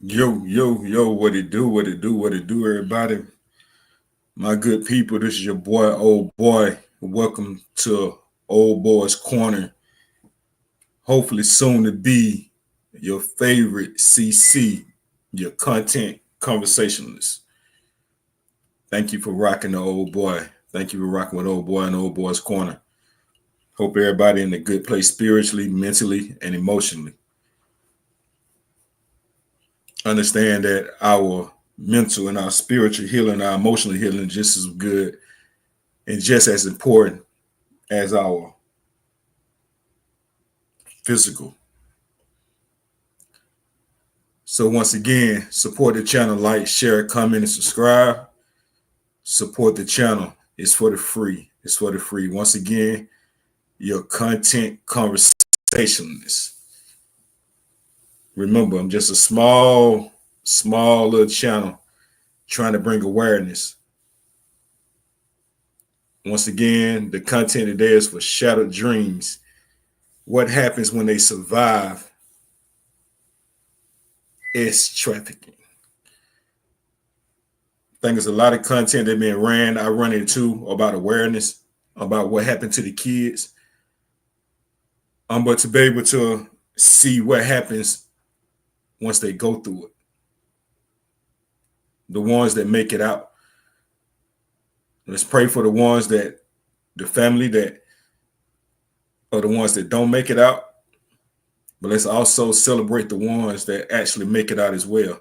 Yo, what it do, everybody? My good people, this is your boy, old boy. Welcome to Old Boy's Corner. Hopefully, soon to be your favorite CC, your content conversationalist. Thank you for rocking the old boy. Thank you for rocking with old boy and Old Boy's Corner. Hope everybody in a good place spiritually, mentally, and emotionally. Understand that our mental and our spiritual healing, our emotional healing, just as good and just as important as our physical. So once again, support the channel, like, share, comment, and subscribe. Support the channel. It's for the free. It's for the free. Once again, your content conversationalist. Remember, I'm just a small little channel trying to bring awareness. Once again, the content today is for shattered dreams. What happens when they survive sex trafficking? I think there's a lot of content that being ran. I run into about awareness, about what happened to the kids. But to be able to see what happens once they go through it. The ones that make it out. Let's pray for the ones that, the family that are the ones that don't make it out. But let's also celebrate the ones that actually make it out as well.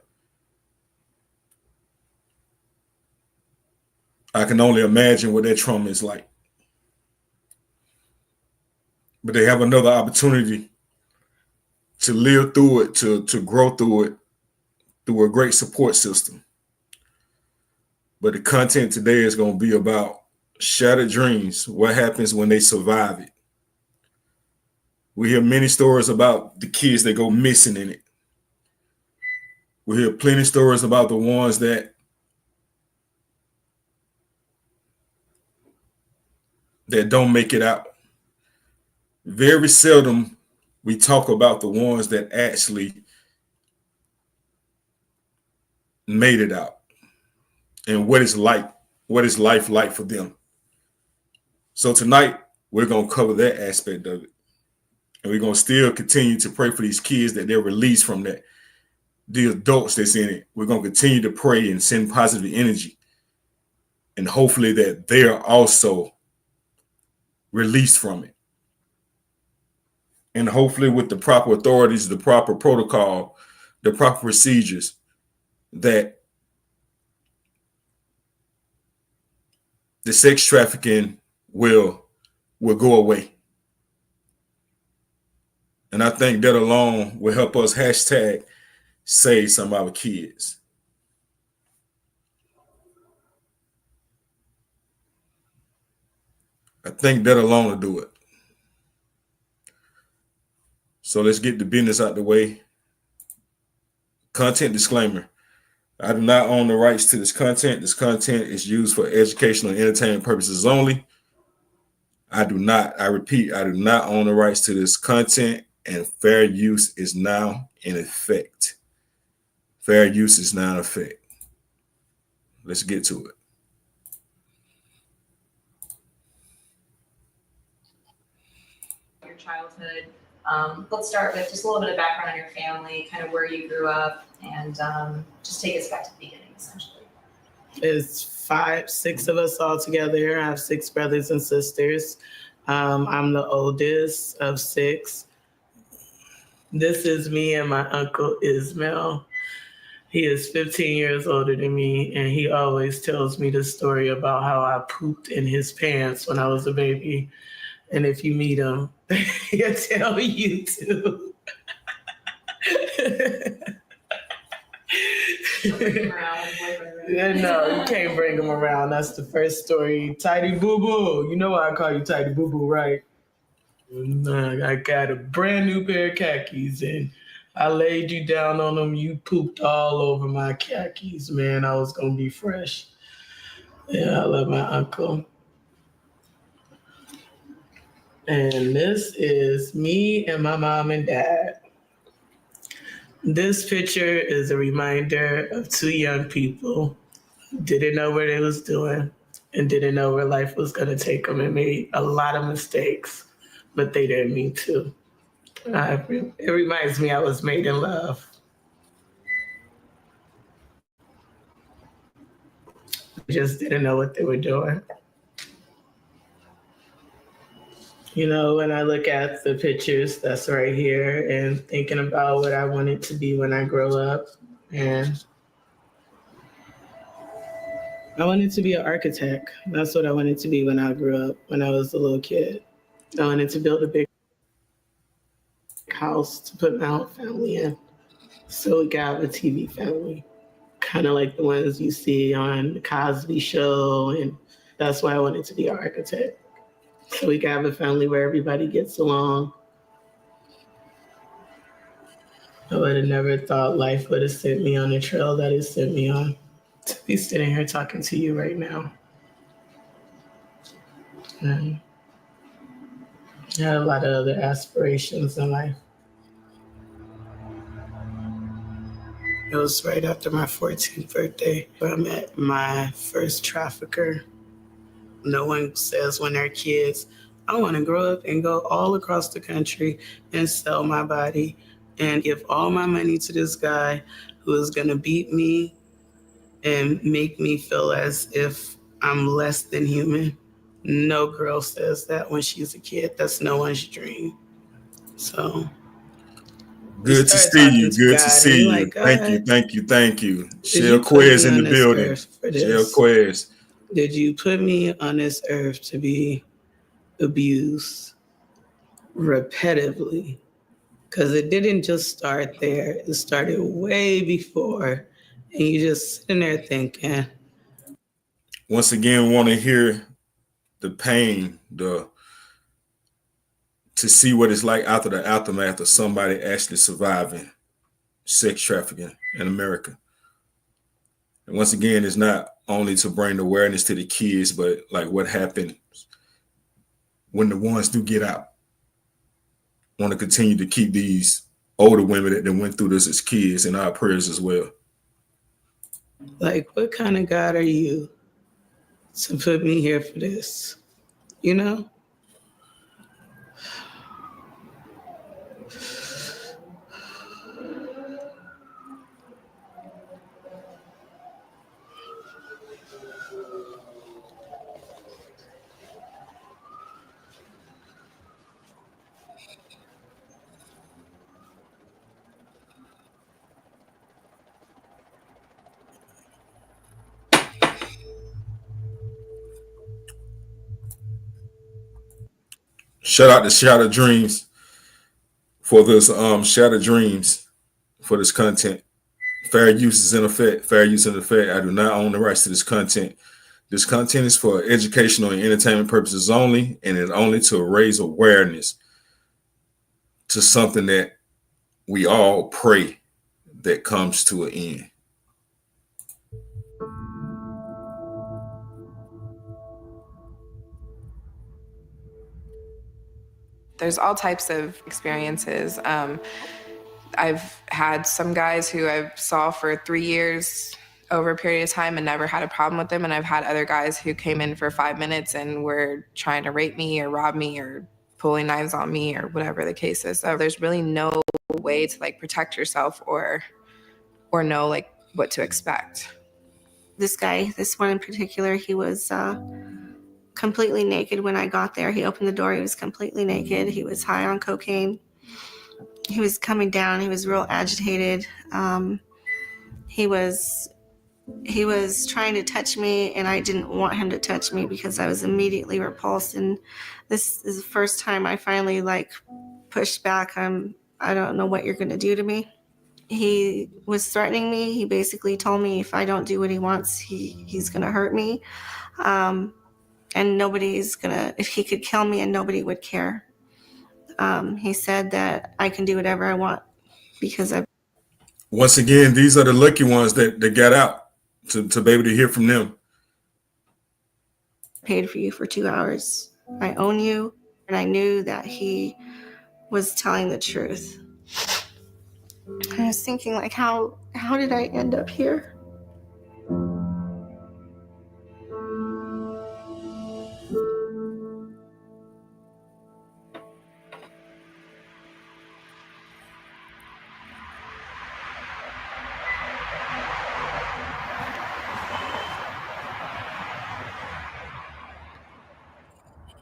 I can only imagine what that trauma is like. But they have another opportunity to live through it, to grow through it, through a great support system. But the content today is going to be about shattered dreams, what happens when they survive it. We hear many stories about the kids that go missing in it. We hear plenty of stories about the ones that don't make it out. Very seldom we talk about the ones that actually made it out and what is life like for them. So tonight we're going to cover that aspect of it. And we're going to still continue to pray for these kids that they're released from that. The adults that's in it, we're going to continue to pray and send positive energy. And hopefully that they're also released from it. And hopefully with the proper authorities, the proper protocol, the proper procedures, that the sex trafficking will go away. And I think that alone will help us hashtag save some of our kids. I think that alone will do it. So let's get the business out the way. Content disclaimer. I do not own the rights to this content. This content is used for educational and entertainment purposes only. I repeat, I do not own the rights to this content, and fair use is now in effect. Fair use is now in effect. Let's get to it. Your childhood. Let's start with just a little bit of background on your family, kind of where you grew up, and just take us back to the beginning, essentially. It's 6 of us all together. I have 6 brothers and sisters. I'm the oldest of 6. This is me and my uncle Ismail. He is 15 years older than me, and he always tells me the story about how I pooped in his pants when I was a baby. And if you meet him, he'll tell you too. No, you can't bring him around. That's the first story. Tidy Boo Boo. You know why I call you Tidy Boo Boo, right? I got a brand new pair of khakis and I laid you down on them. You pooped all over my khakis, man. I was going to be fresh. Yeah, I love my uncle. And this is me and my mom and dad. This picture is a reminder of two young people who didn't know what they was doing and didn't know where life was going to take them and made a lot of mistakes, but they didn't mean to. It reminds me I was made in love. They just didn't know what they were doing. You know, when I look at the pictures that's right here and thinking about what I wanted to be when I grow up, and I wanted to be an architect. That's what I wanted to be when I grew up, when I was a little kid. I wanted to build a big house to put my whole family in so we could have a TV family, kind of like the ones you see on the Cosby Show. And that's why I wanted to be an architect. So we could have a family where everybody gets along. I would have never thought life would have sent me on the trail that it sent me on to be sitting here talking to you right now. And I had a lot of other aspirations in life. It was right after my 14th birthday where I met my first trafficker. No one says when they're kids, I want to grow up and go all across the country and sell my body and give all my money to this guy who is going to beat me and make me feel as if I'm less than human. No girl says that when she's a kid. That's no one's dream. So we Good to started see talking you. to Good to God, and see he you. like, Thank you. God, Thank you. Thank you. did Shell you put Quez me in the on this building. earth for Shell this? Quez. Did you put me on this earth to be abused repetitively? Because it didn't just start there, it started way before. And you just sitting there thinking, Once again, want to hear the pain, the to see what it's like after the aftermath of somebody actually surviving sex trafficking in America. And once again, it's not only to bring awareness to the kids, but like what happened when the ones do get out. Want to continue to keep these older women that went through this as kids in our prayers as well. like, what kind of God are you to put me here for this? You know? Shout out to Shattered Dreams for this Shattered Dreams for this content. Fair use is in effect. Fair use in effect. I do not own the rights to this content. This content is for educational and entertainment purposes only, and it's only to raise awareness to something that we all pray that comes to an end. There's all types of experiences. I've had some guys who I saw for 3 years over a period of time and never had a problem with them. And I've had other guys who came in for 5 minutes and were trying to rape me or rob me or pulling knives on me or whatever the case is. So there's really no way to like protect yourself or know like what to expect. This guy, this one in particular, he was completely naked when I got there. He opened the door, he was completely naked. He was high on cocaine. He was coming down, he was real agitated. He was trying to touch me, and I didn't want him to touch me because I was immediately repulsed. And this is the first time I finally like pushed back. I don't know what you're going to do to me. He was threatening me. He basically told me if I don't do what he wants, he's going to hurt me. And nobody's going to, if he could kill me and nobody would care. He said that I can do whatever I want because I've Once again, these are the lucky ones that got out to be able to hear from them. paid for you for 2 hours. I own you. And I knew that he was telling the truth. I was thinking, like, how did I end up here?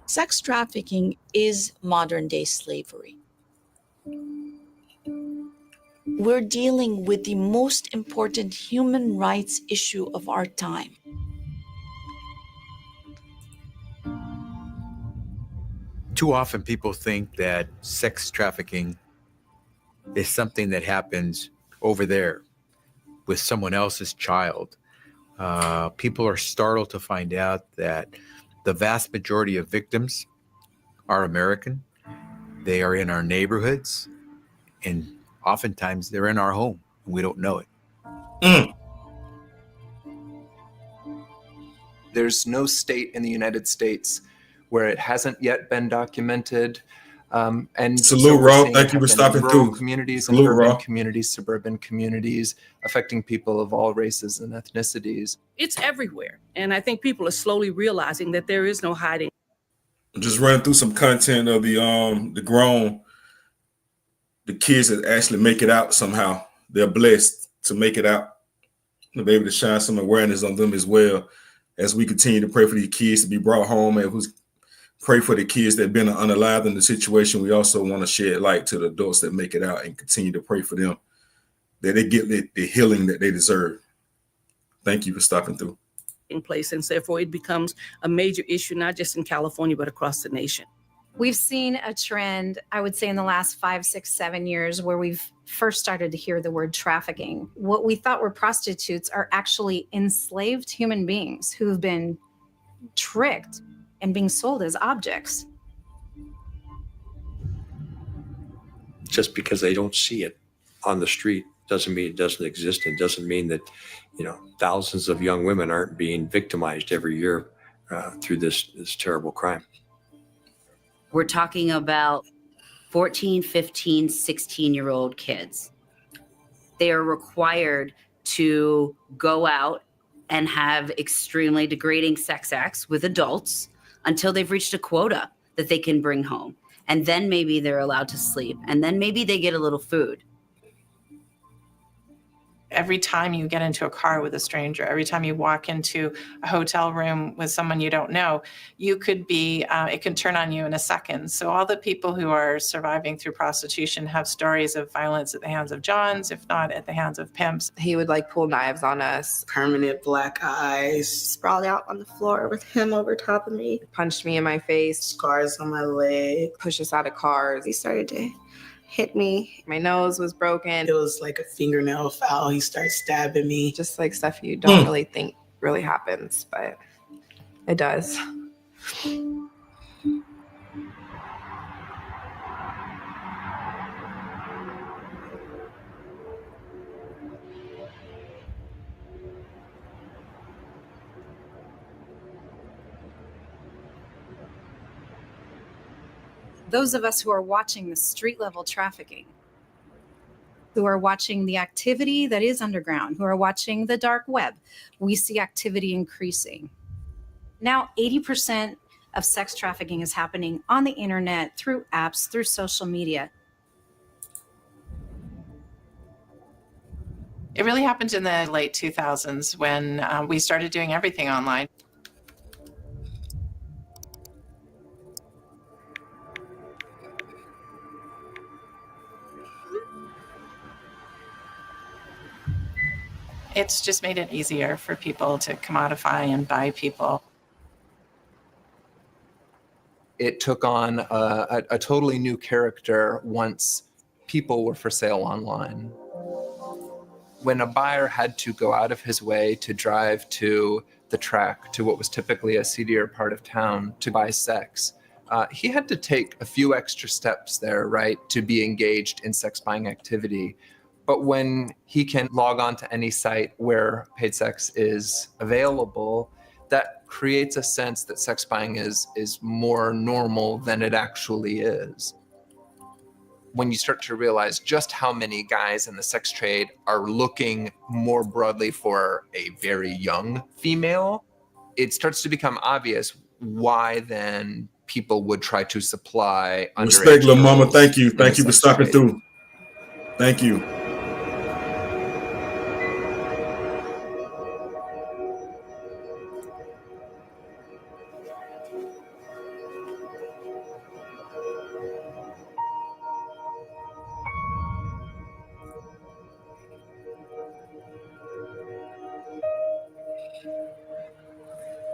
Sex trafficking is modern-day slavery. We're dealing with the most important human rights issue of our time. Too often people think that sex trafficking is something that happens over there with someone else's child. People are startled to find out that the vast majority of victims are American. They are in our neighborhoods, and oftentimes they're in our home, and we don't know it. Mm. There's no state in the United States where it hasn't yet been documented. And Salute, so we're Raw. seeing Thank it you for happen in stopping rural through. communities, Salute, in urban Raw. communities, suburban communities, affecting people of all races and ethnicities. It's everywhere. And I think people are slowly realizing that there is no hiding. I'm just running through some content of the kids that actually make it out somehow. They're blessed to make it out, to be able to shine some awareness on them as well, as we continue to pray for these kids to be brought home, and who's pray for the kids that have been unalived in the situation. We also want to shed light to the adults that make it out and continue to pray for them, that they get the healing that they deserve. Thank you for stopping through. In place, and therefore it becomes a major issue, not just in California, but across the nation. We've seen a trend, I would say, in the last 5, 6, 7 years where we've first started to hear the word trafficking. What we thought were prostitutes are actually enslaved human beings who've been tricked and being sold as objects. Just because they don't see it on the street doesn't mean it doesn't exist. It doesn't mean that, thousands of young women aren't being victimized every year through this terrible crime. We're talking about 14, 15, 16-year-old kids. They are required to go out and have extremely degrading sex acts with adults until they've reached a quota that they can bring home. And then maybe they're allowed to sleep. And then maybe they get a little food. Every time you get into a car with a stranger, every time you walk into a hotel room with someone you don't know, you could be, it can turn on you in a second. So all the people who are surviving through prostitution have stories of violence at the hands of Johns, if not at the hands of pimps. He would pull knives on us. Permanent black eyes. Sprawled out on the floor with him over top of me. Punched me in my face. Scars on my leg. Pushed us out of cars. He started to hit me. My nose was broken. It was like a fingernail foul. He started stabbing me. Just stuff you don't really think really happens, but it does. Those of us who are watching the street level trafficking, who are watching the activity that is underground, who are watching the dark web, we see activity increasing. Now, 80% of sex trafficking is happening on the internet, through apps, through social media. It really happened in the late 2000s when we started doing everything online. It's just made it easier for people to commodify and buy people. It took on a totally new character once people were for sale online. When a buyer had to go out of his way to drive to the track, to what was typically a seedier part of town, to buy sex, he had to take a few extra steps there, right, to be engaged in sex buying activity. But when he can log on to any site where paid sex is available, that creates a sense that sex buying is more normal than it actually is. when you start to realize just how many guys in the sex trade are looking more broadly for a very young female, it starts to become obvious why then people would try to supply Respect, underage little mama. girls Thank you. in the Thank you for sex stopping trade. through. Thank you.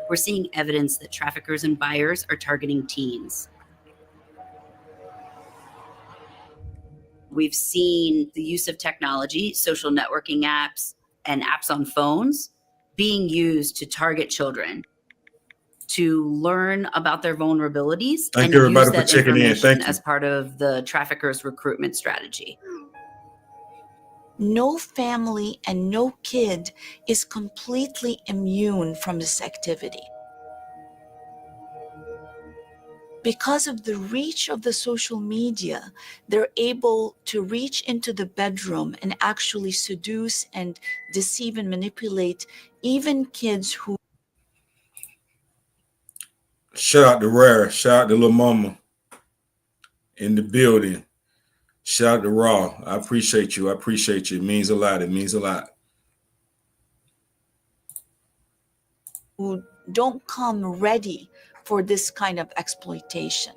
We're seeing evidence that traffickers and buyers are targeting teens. We've seen the use of technology, social networking apps, and apps on phones being used to target children, to learn about their vulnerabilities Thank and you, use everybody, for that checking in. information Thank you. as part of the traffickers' recruitment strategy. No family and no kid is completely immune from this activity. Because of the reach of the social media, they're able to reach into the bedroom and actually seduce and deceive and manipulate even kids who. Shout out to Rare. Shout out to Lil Mama in the building. Shout out to Raw. I appreciate you. I appreciate you. It means a lot. It means a lot. who don't come ready for this kind of exploitation.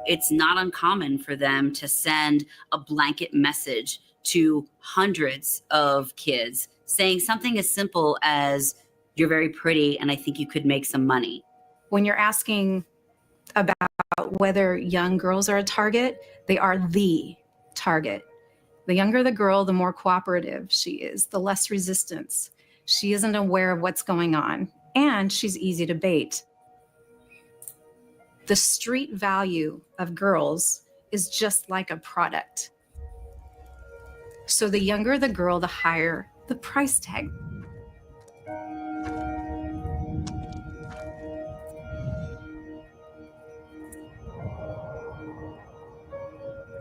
It's not uncommon for them to send a blanket message to hundreds of kids saying something as simple as, "You're very pretty and I think you could make some money." When you're asking about whether young girls are a target, they are the target. The younger the girl, the more cooperative she is, the less resistance. She isn't aware of what's going on, and she's easy to bait. The street value of girls is just like a product. So the younger the girl, the higher the price tag.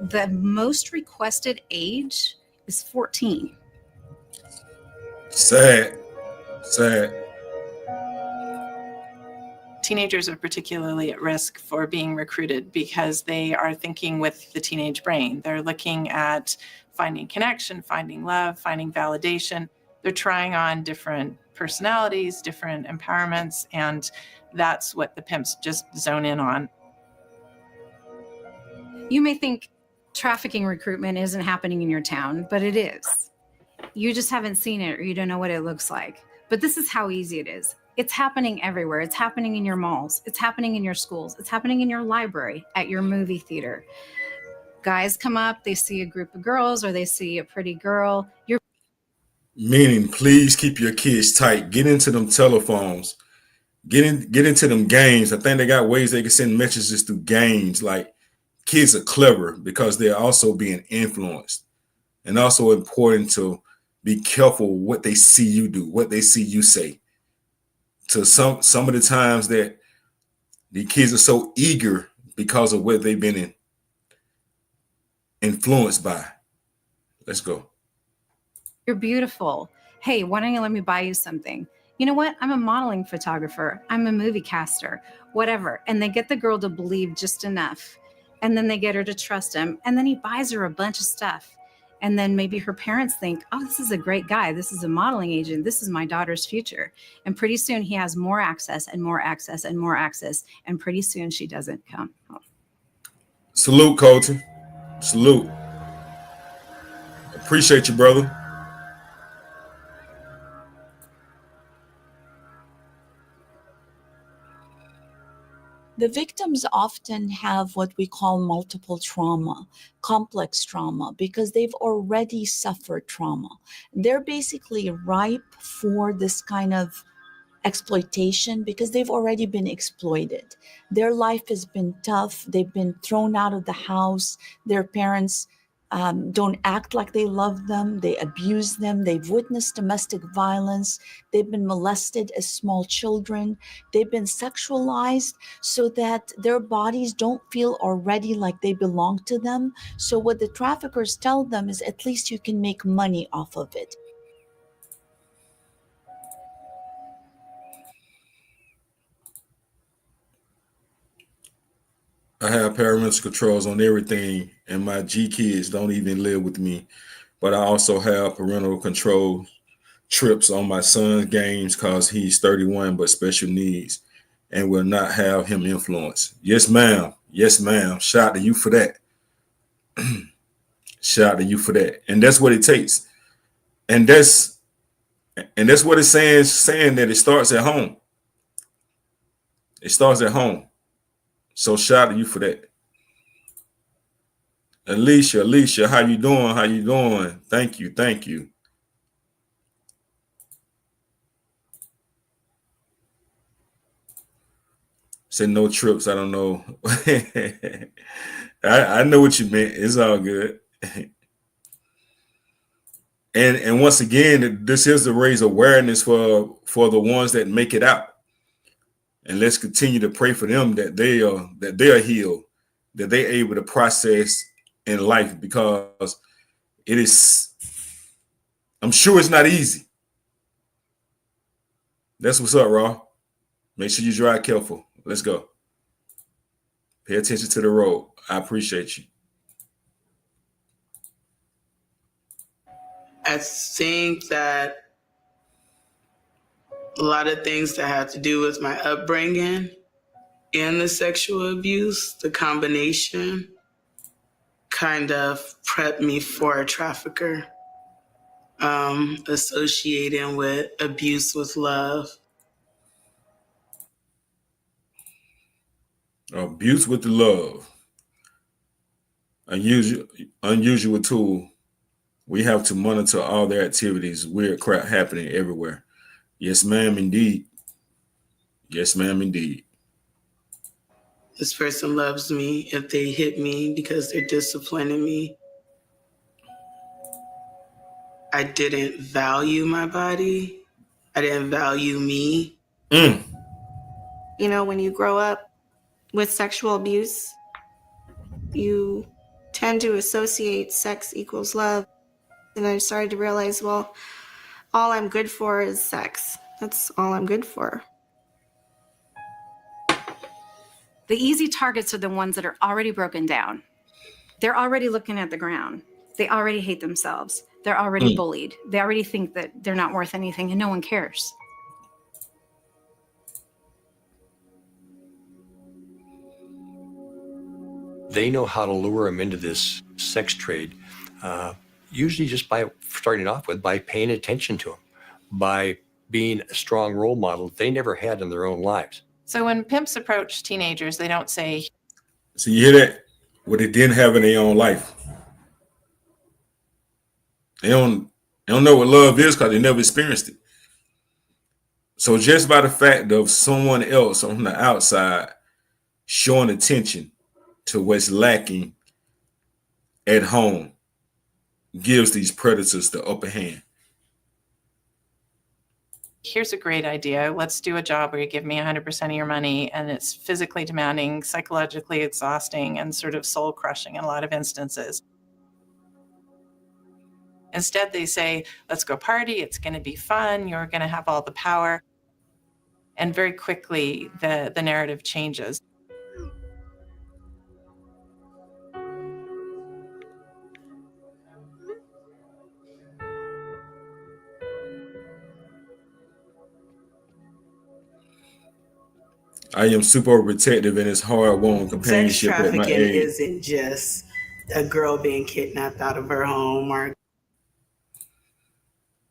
The most requested age is 14. Sad. Sad. Teenagers are particularly at risk for being recruited because they are thinking with the teenage brain. They're looking at finding connection, finding love, finding validation. They're trying on different personalities, different empowerments, and that's what the pimps just zone in on. You may think trafficking recruitment isn't happening in your town, but it is. You just haven't seen it or you don't know what it looks like. But this is how easy it is. It's happening everywhere. It's happening in your malls. It's happening in your schools. It's happening in your library, at your movie theater. Guys come up, they see a group of girls or they see a pretty girl. Meaning, please keep your kids tight. Get into them telephones. Get into them games. I think they got ways they can send messages through games. Like, kids are clever because they're also being influenced. And also important to be careful what they see you do, what they see you say. To some of the times that the kids are so eager because of what they've been influenced by. Let's go. You're beautiful. Hey, why don't you let me buy you something? You know what? I'm a modeling photographer. I'm a movie caster, whatever. And they get the girl to believe just enough. And then they get her to trust him. And then he buys her a bunch of stuff. And then maybe her parents think, oh, this is a great guy. This is a modeling agent. This is my daughter's future. And pretty soon he has more access and more access and more access. And pretty soon she doesn't come home. Salute, Colton. Salute. Appreciate you, brother. The victims often have what we call multiple trauma, complex trauma, because they've already suffered trauma. They're basically ripe for this kind of exploitation because they've already been exploited. Their life has been tough. They've been thrown out of the house. Their parents don't act like they love them. They abuse them. They've witnessed domestic violence. They've been molested as small children. They've been sexualized so that their bodies don't feel already like they belong to them. So what the traffickers tell them is, at least you can make money off of it. I have parental controls on everything, and my G kids don't even live with me. But I also have parental control trips on my son's games because he's 31 but special needs and will not have him influence. Yes, ma'am. Yes, ma'am. Shout out to you for that. Shout out to you for that. And that's what it takes. And that's what it's saying that it starts at home. It starts at home. So shout out to you for that. Alicia, how you doing? How you doing? Thank you. Said no trips. I don't know. I know what you meant. It's all good. And once again, this is to raise awareness for the ones that make it out. And let's continue to pray for them that they are healed, that they're able to process in life, because it is, I'm sure it's not easy. That's what's up, Raw. Make sure you drive careful. Let's go. Pay attention to the road. I appreciate you. I think that a lot of things that have to do with my upbringing and the sexual abuse, the combination, kind of prepped me for a trafficker, associating with abuse with love. Abuse with the love. Unusual tool. We have to monitor all their activities. Weird crap happening everywhere. Yes, ma'am, indeed. Yes, ma'am, indeed. This person loves me if they hit me because they're disciplining me. I didn't value my body. I didn't value me. You know, when you grow up with sexual abuse, you tend to associate sex equals love. And I started to realize, well, all I'm good for is sex. That's all I'm good for. The easy targets are the ones that are already broken down. They're already looking at the ground. They already hate themselves. They're already bullied. They already think that they're not worth anything and no one cares. They know how to lure them into this sex trade, usually just by starting off with, by paying attention to them, by being a strong role model they never had in their own lives. So when pimps approach teenagers, they don't say, so you hear that? What they didn't have in their own life. They don't know what love is because they never experienced it. So just by the fact of someone else on the outside showing attention to what's lacking at home gives these predators the upper hand. here's a great idea. Let's do a job where you give me 100% of your money, and it's physically demanding, psychologically exhausting, and sort of soul crushing in a lot of instances. Instead, they say, let's go party. It's going to be fun. You're going to have all the power. And very quickly, the narrative changes. I am super protective and it's hard won companionship Sex at my trafficking age. isn't just a girl being kidnapped out of her home or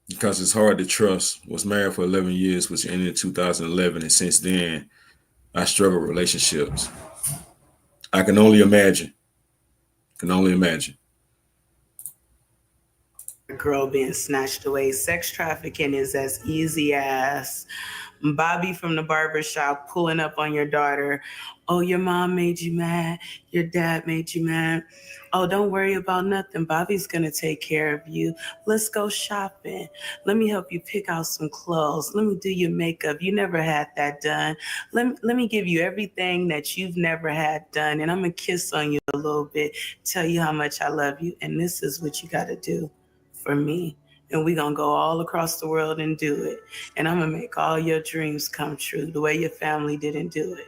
because it's hard to trust. Was married for 11 years, which ended in 2011, and since then, I struggle with relationships. I can only imagine. a girl being snatched away. Sex trafficking is as easy as Bobby from the barber shop pulling up on your daughter. Oh, your mom made you mad. Your dad made you mad. Oh, don't worry about nothing. Bobby's going to take care of you. Let's go shopping. Let me help you pick out some clothes. Let me do your makeup. You never had that done. Let me give you everything that you've never had done. And I'm going to kiss on you a little bit, tell you how much I love you. And this is what you got to do for me. And we're going to go all across the world and do it. And I'm going to make all your dreams come true the way your family didn't do it.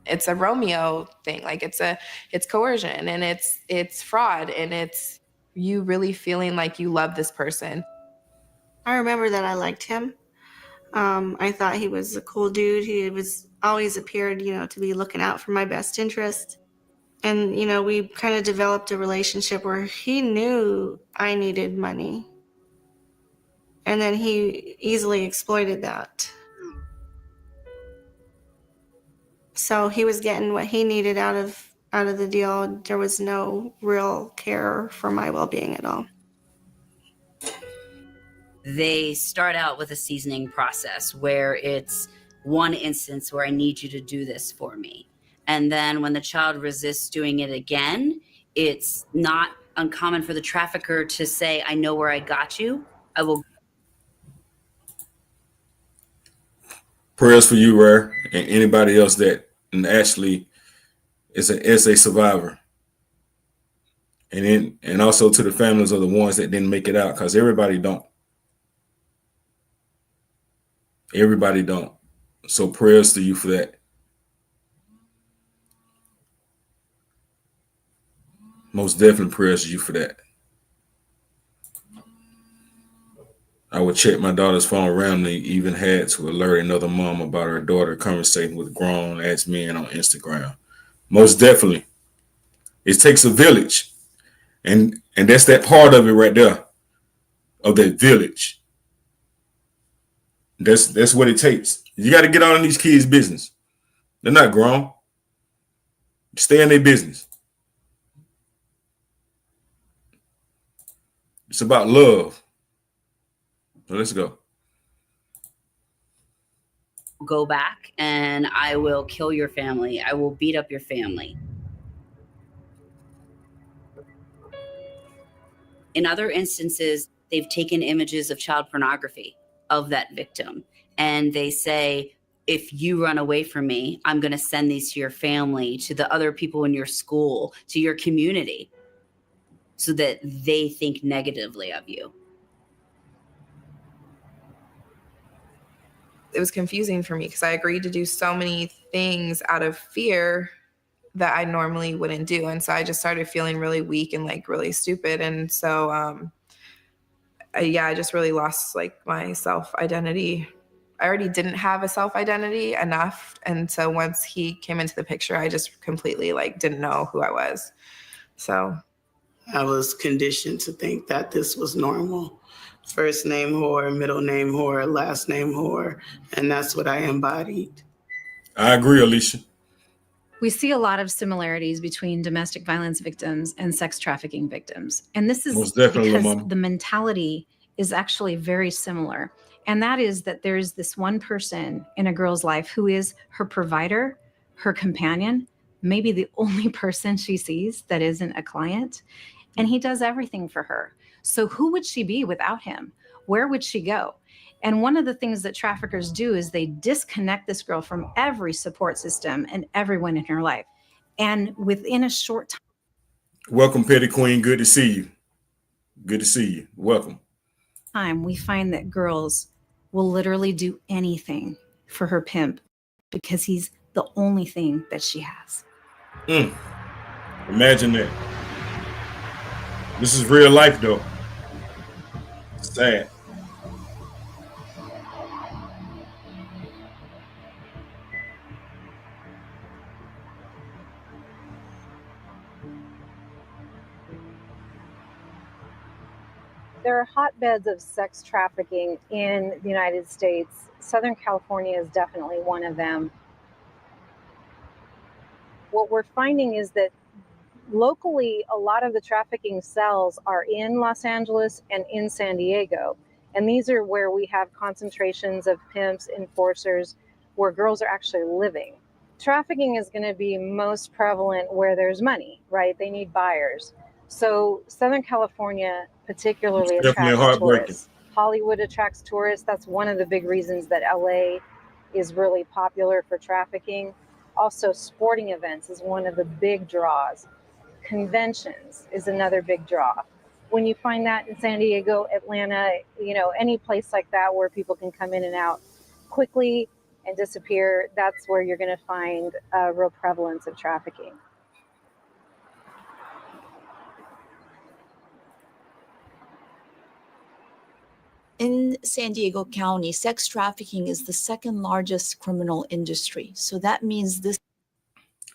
It's a Romeo thing. Like it's coercion, and it's fraud, and it's you really feeling like you love this person. I remember that I liked him. I thought he was a cool dude. He was always appeared, to be looking out for my best interest. And, we kind of developed a relationship where he knew I needed money. And then he easily exploited that. So he was getting what he needed out of the deal. There was no real care for my well-being at all. They start out with a seasoning process where it's one instance where I need you to do this for me. And then when the child resists doing it again, it's not uncommon for the trafficker to say, I know where I got you. I will. Prayers for you, Rare, and anybody else that actually is a survivor. And also to the families of the ones that didn't make it out, because everybody don't. Everybody don't. So prayers to you for that. Most definitely prayers to you for that. I would check my daughter's phone randomly, even had to alert another mom about her daughter conversating with grown-ass men on Instagram. Most definitely. It takes a village. And that's that part of it right there, of that village. That's what it takes. You got to get out in these kids' business. They're not grown. Stay in their business. It's about love. So let's go. Go back and I will kill your family. I will beat up your family. In other instances, they've taken images of child pornography of that victim, and they say, if you run away from me, I'm going to send these to your family, to the other people in your school, to your community, so that they think negatively of you. It was confusing for me because I agreed to do so many things out of fear that I normally wouldn't do. And so I just started feeling really weak and like really stupid. And so, I just really lost like my self-identity. I already didn't have a self-identity enough. And so once he came into the picture, I just completely like didn't know who I was. So I was conditioned to think that this was normal. First name whore, middle name whore, last name whore. And that's what I embodied. I agree, Alicia. We see a lot of similarities between domestic violence victims and sex trafficking victims. And this is because the mentality is actually very similar. And that is that there's this one person in a girl's life who is her provider, her companion, maybe the only person she sees that isn't a client. And he does everything for her. So who would she be without him? Where would she go? And one of the things that traffickers do is they disconnect this girl from every support system and everyone in her life. And within a short time. Welcome, Petty Queen. Good to see you. Good to see you. Welcome. We find that girls will literally do anything for her pimp because he's the only thing that she has. Imagine that. This is real life, though. Sad. There are hotbeds of sex trafficking in the United States. Southern California is definitely one of them. What we're finding is that Locally, a lot of the trafficking cells are in Los Angeles and in San Diego. And these are where we have concentrations of pimps, enforcers, where girls are actually living. Trafficking is going to be most prevalent where there's money, right? They need buyers. So Southern California particularly Definitely attracts heartbreaking. tourists. Hollywood attracts tourists. That's one of the big reasons that LA is really popular for trafficking. Also, sporting events is one of the big draws. Conventions is another big draw. When you find that in San Diego, Atlanta, any place like that where people can come in and out quickly and disappear, that's where you're going to find a real prevalence of trafficking. In San Diego County, sex trafficking is the second largest criminal industry. So that means this.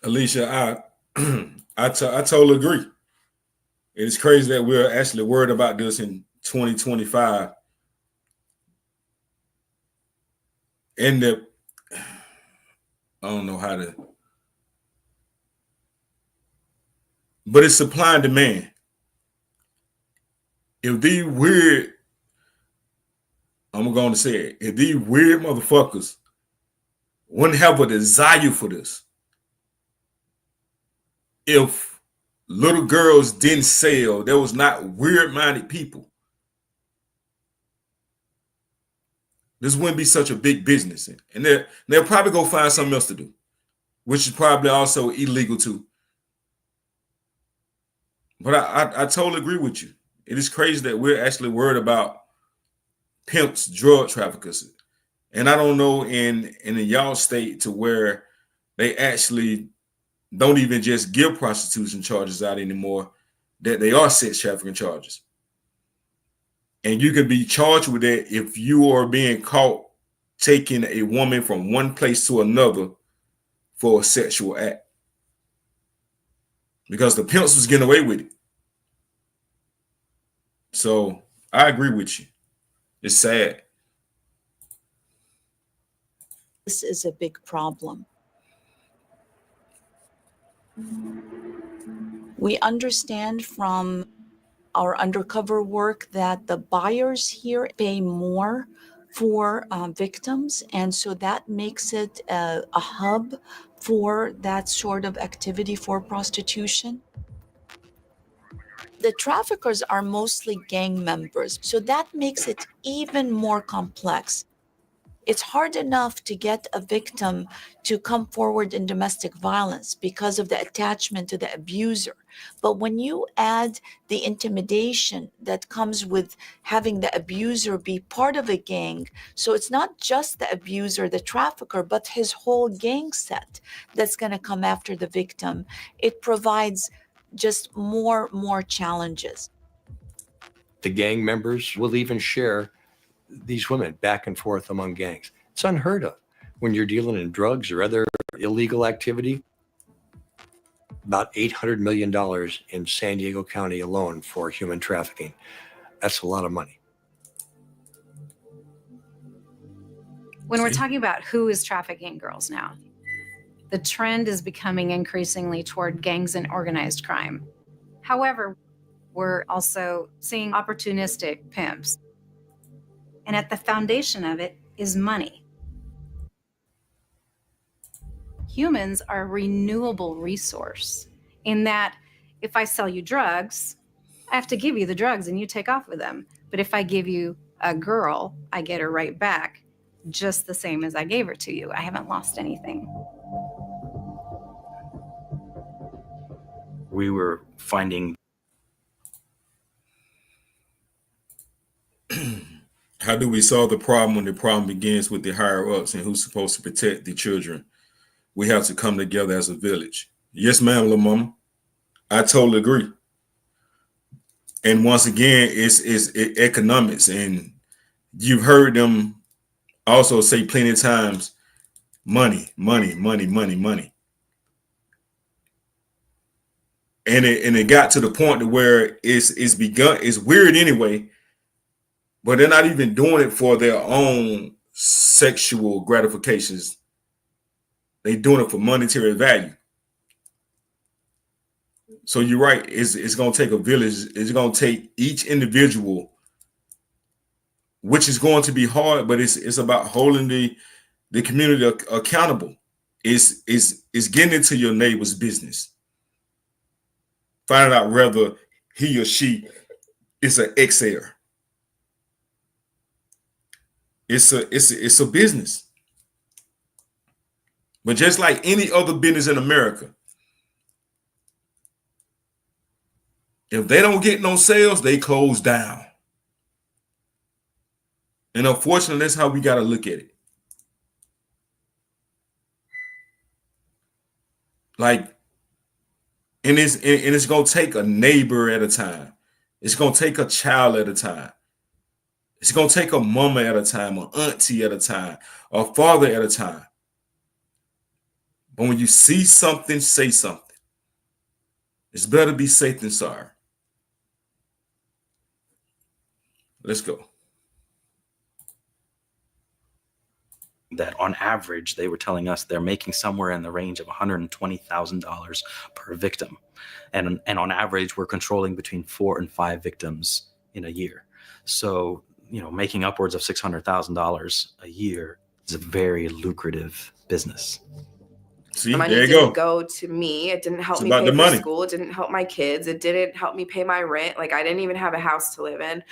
Alicia, I totally agree. It's crazy that we're actually worried about this in 2025. And I don't know how to, but it's supply and demand. If these weird, I'm going to say it, if these weird motherfuckers wouldn't have a desire for this, if little girls didn't sell, there was not weird-minded people, this wouldn't be such a big business. And they'll probably go find something else to do, which is probably also illegal too. But I totally agree with you. It is crazy that we're actually worried about pimps, drug traffickers. And I don't know in y'all state to where they actually don't even just give prostitution charges out anymore, that they are sex trafficking charges. And you can be charged with that if you are being caught taking a woman from one place to another for a sexual act. Because the pimps was getting away with it. So I agree with you. It's sad. This is a big problem. We understand from our undercover work that the buyers here pay more for victims, and so that makes it a hub for that sort of activity for prostitution. The traffickers are mostly gang members, so that makes it even more complex. It's hard enough to get a victim to come forward in domestic violence because of the attachment to the abuser. But when you add the intimidation that comes with having the abuser be part of a gang, so it's not just the abuser, the trafficker, but his whole gang set that's going to come after the victim, it provides just more challenges. The gang members will even share these women back and forth among gangs. It's unheard of when you're dealing in drugs or other illegal activity. About $800 million in San Diego County alone for human trafficking. That's a lot of money. When we're talking about who is trafficking girls now, the trend is becoming increasingly toward gangs and organized crime. However, we're also seeing opportunistic pimps. And at the foundation of it is money. Humans are a renewable resource in that if I sell you drugs, I have to give you the drugs and you take off with them. But if I give you a girl, I get her right back, just the same as I gave her to you. I haven't lost anything. We were finding. How do we solve the problem when the problem begins with the higher ups and who's supposed to protect the children? We have to come together as a village. Yes, ma'am, little mama. I totally agree. And once again, it's economics. And you've heard them also say plenty of times, money, money, money, money, money. And it got to the point to where it's begun, it's weird anyway, but they're not even doing it for their own sexual gratifications. They're doing it for monetary value. So you're right. It's going to take a village. It's going to take each individual, which is going to be hard, but it's about holding the community accountable. Is getting into your neighbor's business, finding out whether he or she is an ex-heir. It's a business. But just like any other business in America, if they don't get no sales, they close down. And unfortunately, that's how we got to look at it. Like, and it's gonna take a neighbor at a time. It's gonna take a child at a time. It's gonna take a mama at a time, an auntie at a time, a father at a time. But when you see something, say something. It's better be safe than sorry. Let's go. That on average, they were telling us they're making somewhere in the range of $120,000 per victim. And on average, we're controlling between 4 and 5 victims in a year. So, making upwards of $600,000 a year is a very lucrative business. See, The money there you didn't go. go to me. It didn't help It's me about pay the for money. school. It didn't help my kids. It didn't help me pay my rent. Like, I didn't even have a house to live in.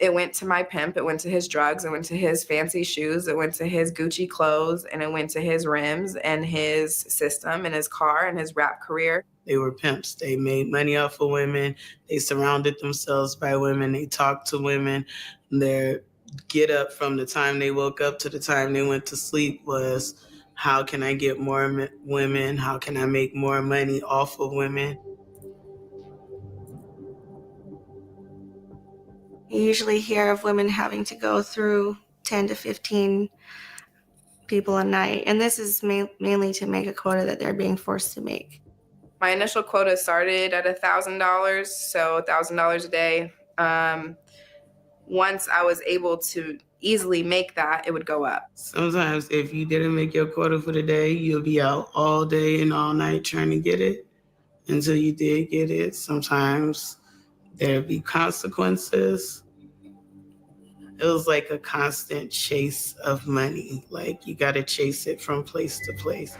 It went to my pimp. It went to his drugs. It went to his fancy shoes. It went to his Gucci clothes. And it went to his rims and his system and his car and his rap career. They were pimps. They made money off of women. They surrounded themselves by women. They talked to women. Their get up from the time they woke up to the time they went to sleep was, how can I get more women? How can I make more money off of women? You usually hear of women having to go through 10 to 15 people a night, and this is mainly to make a quota that they're being forced to make. My initial quota started at $1,000, so $1,000 a day. Once I was able to easily make that, it would go up. Sometimes if you didn't make your quota for the day, you'll be out all day and all night trying to get it until you did get it. Sometimes there'd be consequences. It was like a constant chase of money. Like, you got to chase it from place to place.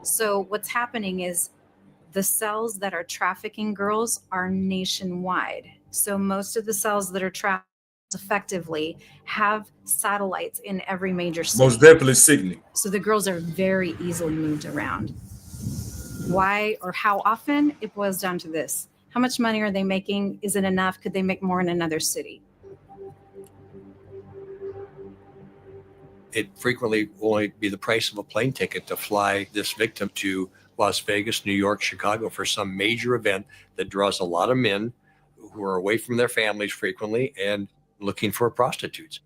So what's happening is the cells that are trafficking girls are nationwide. So most of the cells that are trafficked effectively have satellites in every major city. Most definitely sickening. So the girls are very easily moved around. Why or how often? It boils down to this. How much money are they making? Is it enough? Could they make more in another city? It frequently will only be the price of a plane ticket to fly this victim to Las Vegas, New York, Chicago for some major event that draws a lot of men who are away from their families frequently and looking for prostitutes.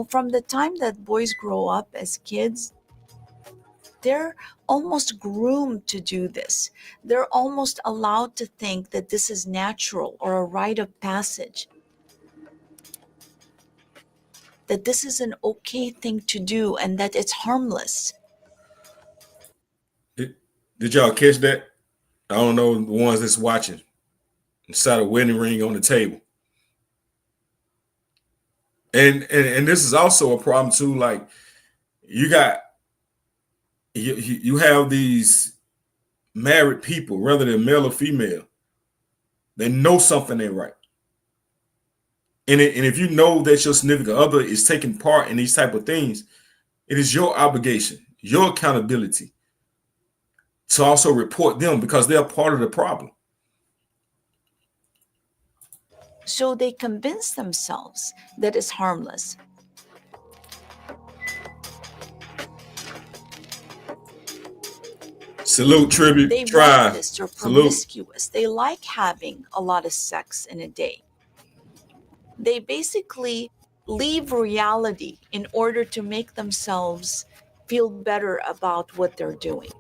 From the time that boys grow up as kids, they're almost groomed to do this. They're almost allowed to think that this is natural or a rite of passage, that this is an okay thing to do and that it's harmless. Did y'all catch that? I don't know the ones that's watching. Inside a wedding ring on the table. And this is also a problem too. Like, you have these married people, whether they're male or female, they know something ain't right. And if you know that your significant other is taking part in these type of things, it is your obligation, your accountability to also report them, because they're part of the problem. So they convince themselves that it's harmless. Salute, tribute, They try. want this. They're Salute. promiscuous. They like having a lot of sex in a day. They basically leave reality in order to make themselves feel better about what they're doing.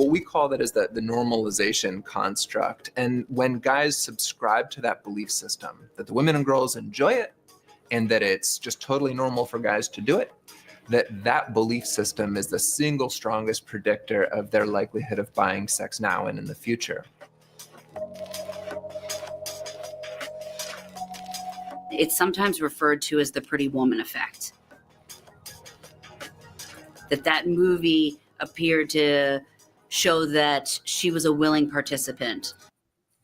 What we call that is the normalization construct. And when guys subscribe to that belief system, that the women and girls enjoy it, and that it's just totally normal for guys to do it, that belief system is the single strongest predictor of their likelihood of buying sex now and in the future. It's sometimes referred to as the Pretty Woman effect. That movie appeared to show that she was a willing participant.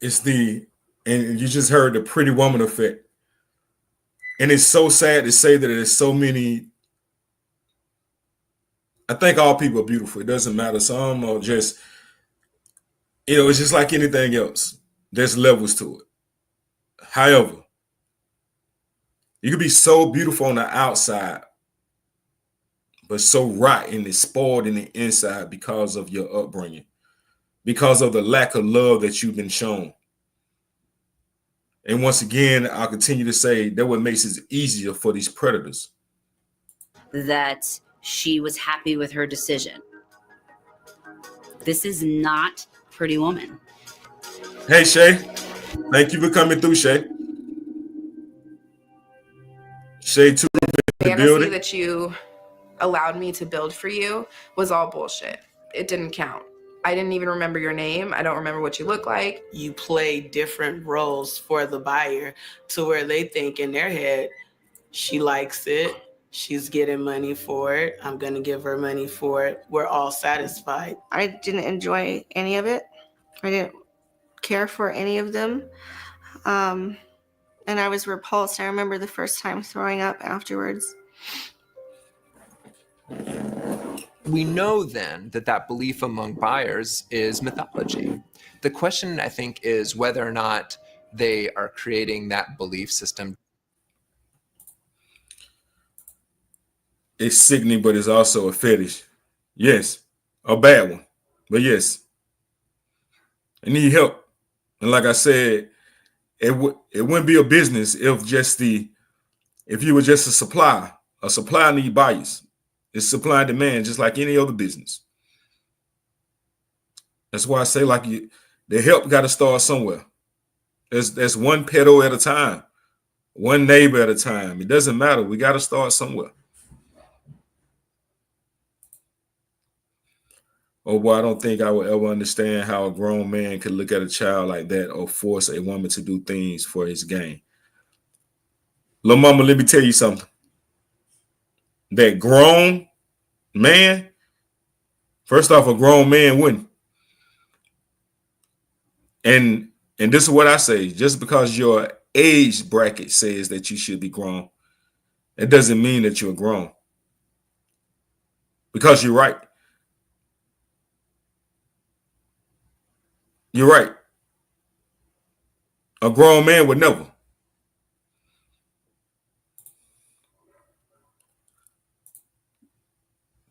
And you just heard the Pretty Woman effect. And it's so sad to say that there's so many. I think all people are beautiful. It doesn't matter. Some are just, it's just like anything else. There's levels to it. However, you could be so beautiful on the outside, but so rotten and spoiled in the inside because of your upbringing, because of the lack of love that you've been shown. And once again, I'll continue to say that what makes it easier for these predators. That she was happy with her decision. This is not Pretty Woman. Hey, Shay. Thank you for coming through, Shay. Shay, too. The fantasy that you allowed me to build for you was all bullshit. It didn't count. I didn't even remember your name. I don't remember what you look like. You play different roles for the buyer to where they think in their head, she likes it. She's getting money for it. I'm going to give her money for it. We're all satisfied. I didn't enjoy any of it. I didn't care for any of them. And I was repulsed. I remember the first time throwing up afterwards. We know then that belief among buyers is mythology. The question, I think, is whether or not they are creating that belief system. It's sickening, but it's also a fetish. Yes, a bad one, but yes. I need help. And like I said, it wouldn't be a business if you were just a supplier. A supplier need buyers. It's supply and demand, just like any other business. That's why I say, the help got to start somewhere. That's one pedo at a time, one neighbor at a time. It doesn't matter. We got to start somewhere. Oh boy, I don't think I would ever understand how a grown man could look at a child like that or force a woman to do things for his gain. Little mama, let me tell you something. That grown man, first off, a grown man wouldn't. And this is what I say, just because your age bracket says that you should be grown, it doesn't mean that you're grown. Because you're right. You're right. A grown man would never.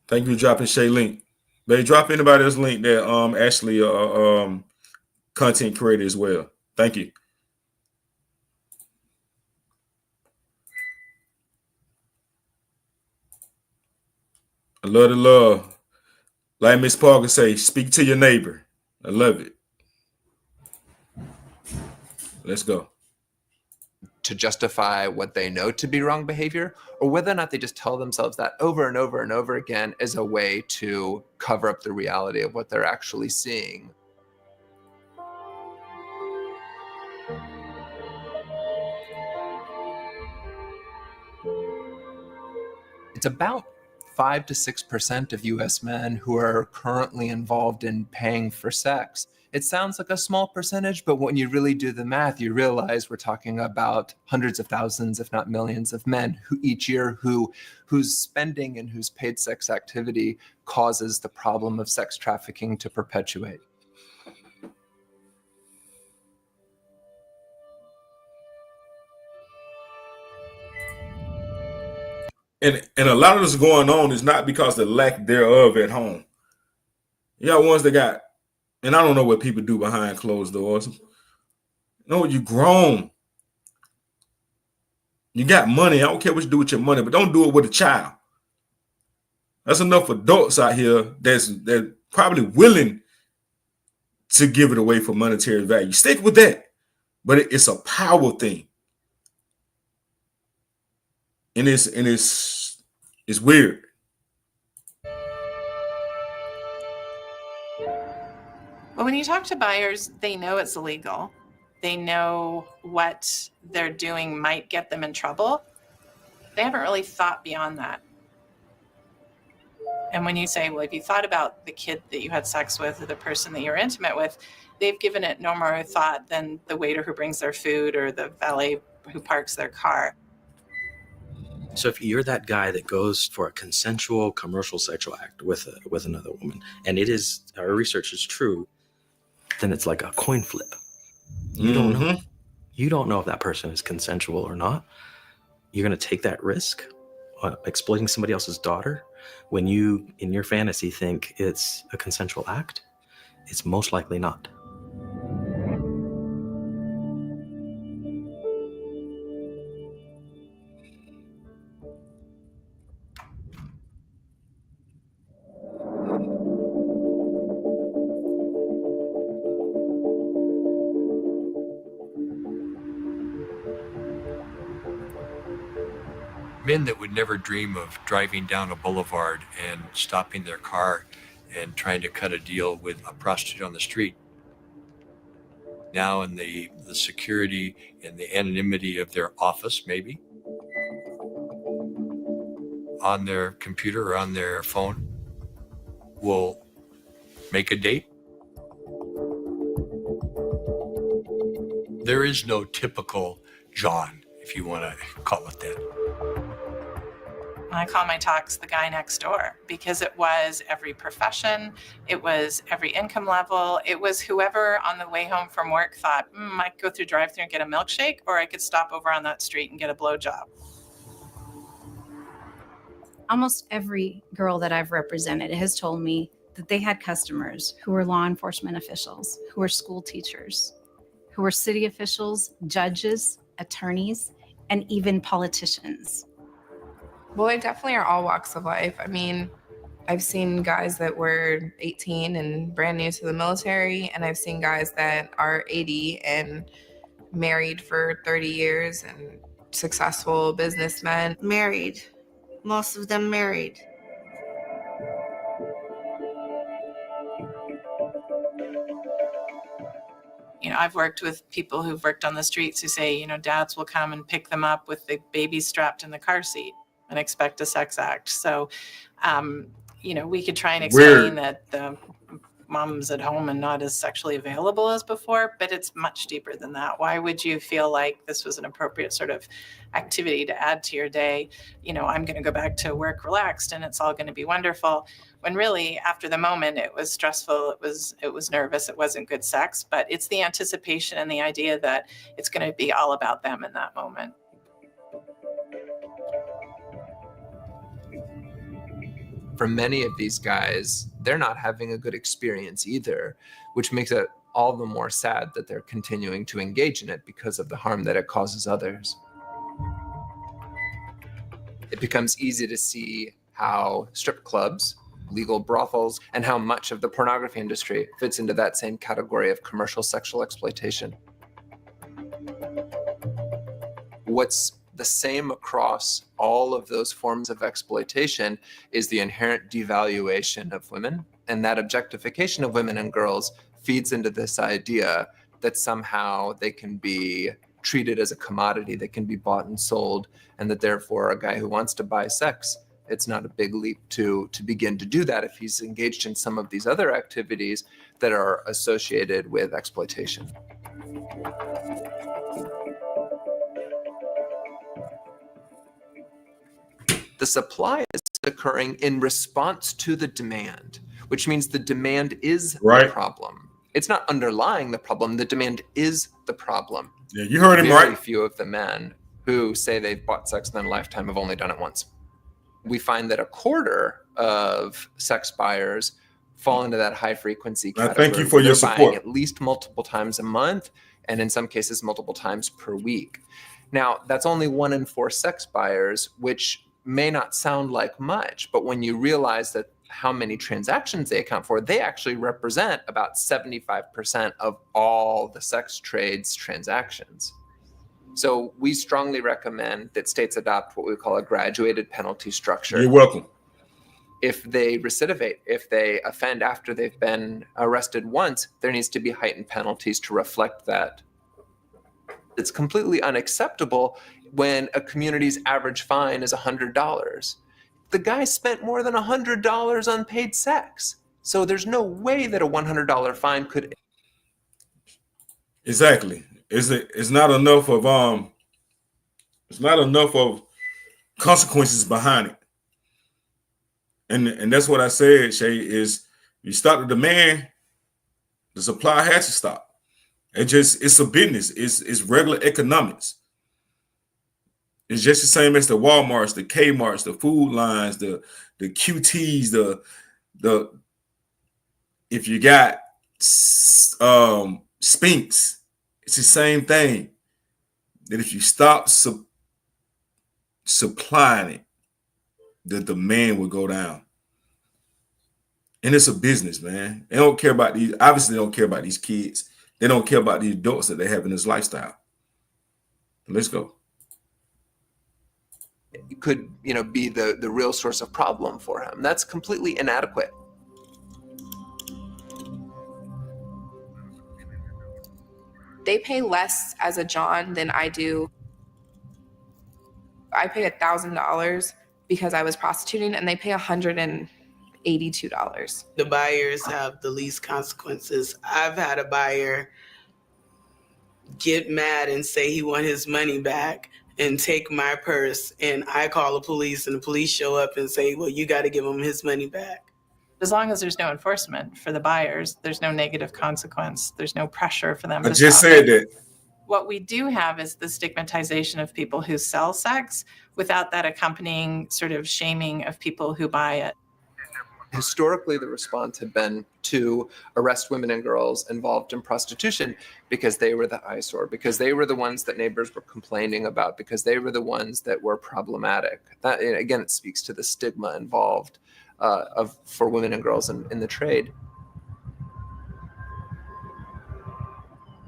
Thank you for dropping Shay link. But drop anybody else link there. Ashley, content creator as well. Thank you. I love the love. Like Miss Parker say, speak to your neighbor. I love it. Let's go. To justify what they know to be wrong behavior, or whether or not they just tell themselves that over and over and over again as a way to cover up the reality of what they're actually seeing. It's about 5 to 6% of US men who are currently involved in paying for sex. It sounds like a small percentage, but when you really do the math, you realize we're talking about hundreds of thousands, if not millions of men who each year whose spending and whose paid sex activity causes the problem of sex trafficking to perpetuate. And a lot of this going on is not because the lack thereof at home. You got ones that got, and I don't know what people do behind closed doors. No, you grown. You got money. I don't care what you do with your money, but don't do it with a child. There's enough adults out here that's probably willing to give it away for monetary value. Stick with that. But it's a power thing. And it's weird. Well, when you talk to buyers, they know it's illegal. They know what they're doing might get them in trouble. They haven't really thought beyond that. And when you say, well, if you thought about the kid that you had sex with or the person that you're intimate with, they've given it no more thought than the waiter who brings their food or the valet who parks their car. So if you're that guy that goes for a consensual commercial sexual act with another woman, and it is, our research is true, then it's like a coin flip. You don't know. You don't know if that person is consensual or not. You're going to take that risk exploiting somebody else's daughter when you, in your fantasy, think it's a consensual act. It's most likely not. Men that would never dream of driving down a boulevard and stopping their car and trying to cut a deal with a prostitute on the street. Now in the security and the anonymity of their office, maybe, on their computer or on their phone, will make a date. There is no typical John, if you want to call it that. I call my talks the guy next door because it was every profession, it was every income level, it was whoever on the way home from work thought, I could go through drive-thru and get a milkshake, or I could stop over on that street and get a blowjob. Almost every girl that I've represented has told me that they had customers who were law enforcement officials, who were school teachers, who were city officials, judges, attorneys, and even politicians. Well, they definitely are all walks of life. I mean, I've seen guys that were 18 and brand new to the military, and I've seen guys that are 80 and married for 30 years and successful businessmen. Married. Most of them married. You know, I've worked with people who've worked on the streets who say, you know, dads will come and pick them up with the baby strapped in the car seat and expect a sex act. So, you know, we could try and explain that the mom's at home and not as sexually available as before, but it's much deeper than that. Why would you feel like this was an appropriate sort of activity to add to your day? You know, I'm going to go back to work relaxed and it's all going to be wonderful. When really, after the moment, it was stressful, it was nervous, it wasn't good sex, but it's the anticipation and the idea that it's going to be all about them in that moment. For many of these guys, they're not having a good experience either, which makes it all the more sad that they're continuing to engage in it because of the harm that it causes others. It becomes easy to see how strip clubs, legal brothels, and how much of the pornography industry fits into that same category of commercial sexual exploitation. What's the same across all of those forms of exploitation is the inherent devaluation of women. And that objectification of women and girls feeds into this idea that somehow they can be treated as a commodity that can be bought and sold, and that therefore a guy who wants to buy sex, it's not a big leap to begin to do that if he's engaged in some of these other activities that are associated with exploitation. The supply is occurring in response to the demand, which means the demand is the problem. It's not underlying the problem. The demand is the problem. Yeah, you heard him right. Very few of the men who say they've bought sex in their lifetime have only done it once. We find that a quarter of sex buyers fall into that high frequency category. Thank you for your They're buying support. at least multiple times a month, and in some cases multiple times per week. Now, that's only 1 in 4 sex buyers, which may not sound like much, but when you realize that how many transactions they account for, they actually represent about 75% of all the sex trades transactions. So we strongly recommend that states adopt what we call a graduated penalty structure. You're welcome. If they recidivate, if they offend after they've been arrested once, there needs to be heightened penalties to reflect that. It's completely unacceptable when a community's average fine is $100. The guy spent more than $100 on paid sex. So there's no way that a $100 fine could. Exactly. It's not enough of consequences behind it. And that's what I said, Shay, is you start the demand, the supply has to stop. It's a business. It's regular economics. It's just the same as the Walmarts, the Kmarts, the Food Lines, the QTs, the if you got Spinks, it's the same thing. That if you stop supplying it, the demand will go down. And it's a business, man. They don't care about these. Obviously, they don't care about these kids. They don't care about the adults that they have in this lifestyle. Let's go. It could, be the real source of problem for him. That's completely inadequate. They pay less as a John than I do. I pay $1,000 because I was prostituting, and they pay $182. The buyers have the least consequences. I've had a buyer get mad and say he want his money back and take my purse, and I call the police, and the police show up and say, well, you got to give him his money back. As long as there's no enforcement for the buyers, there's no negative consequence. There's no pressure for them. I just said that. What we do have is the stigmatization of people who sell sex without that accompanying sort of shaming of people who buy it. Historically, the response had been to arrest women and girls involved in prostitution because they were the eyesore, because they were the ones that neighbors were complaining about, because they were the ones that were problematic. That, again, it speaks to the stigma involved for women and girls in the trade.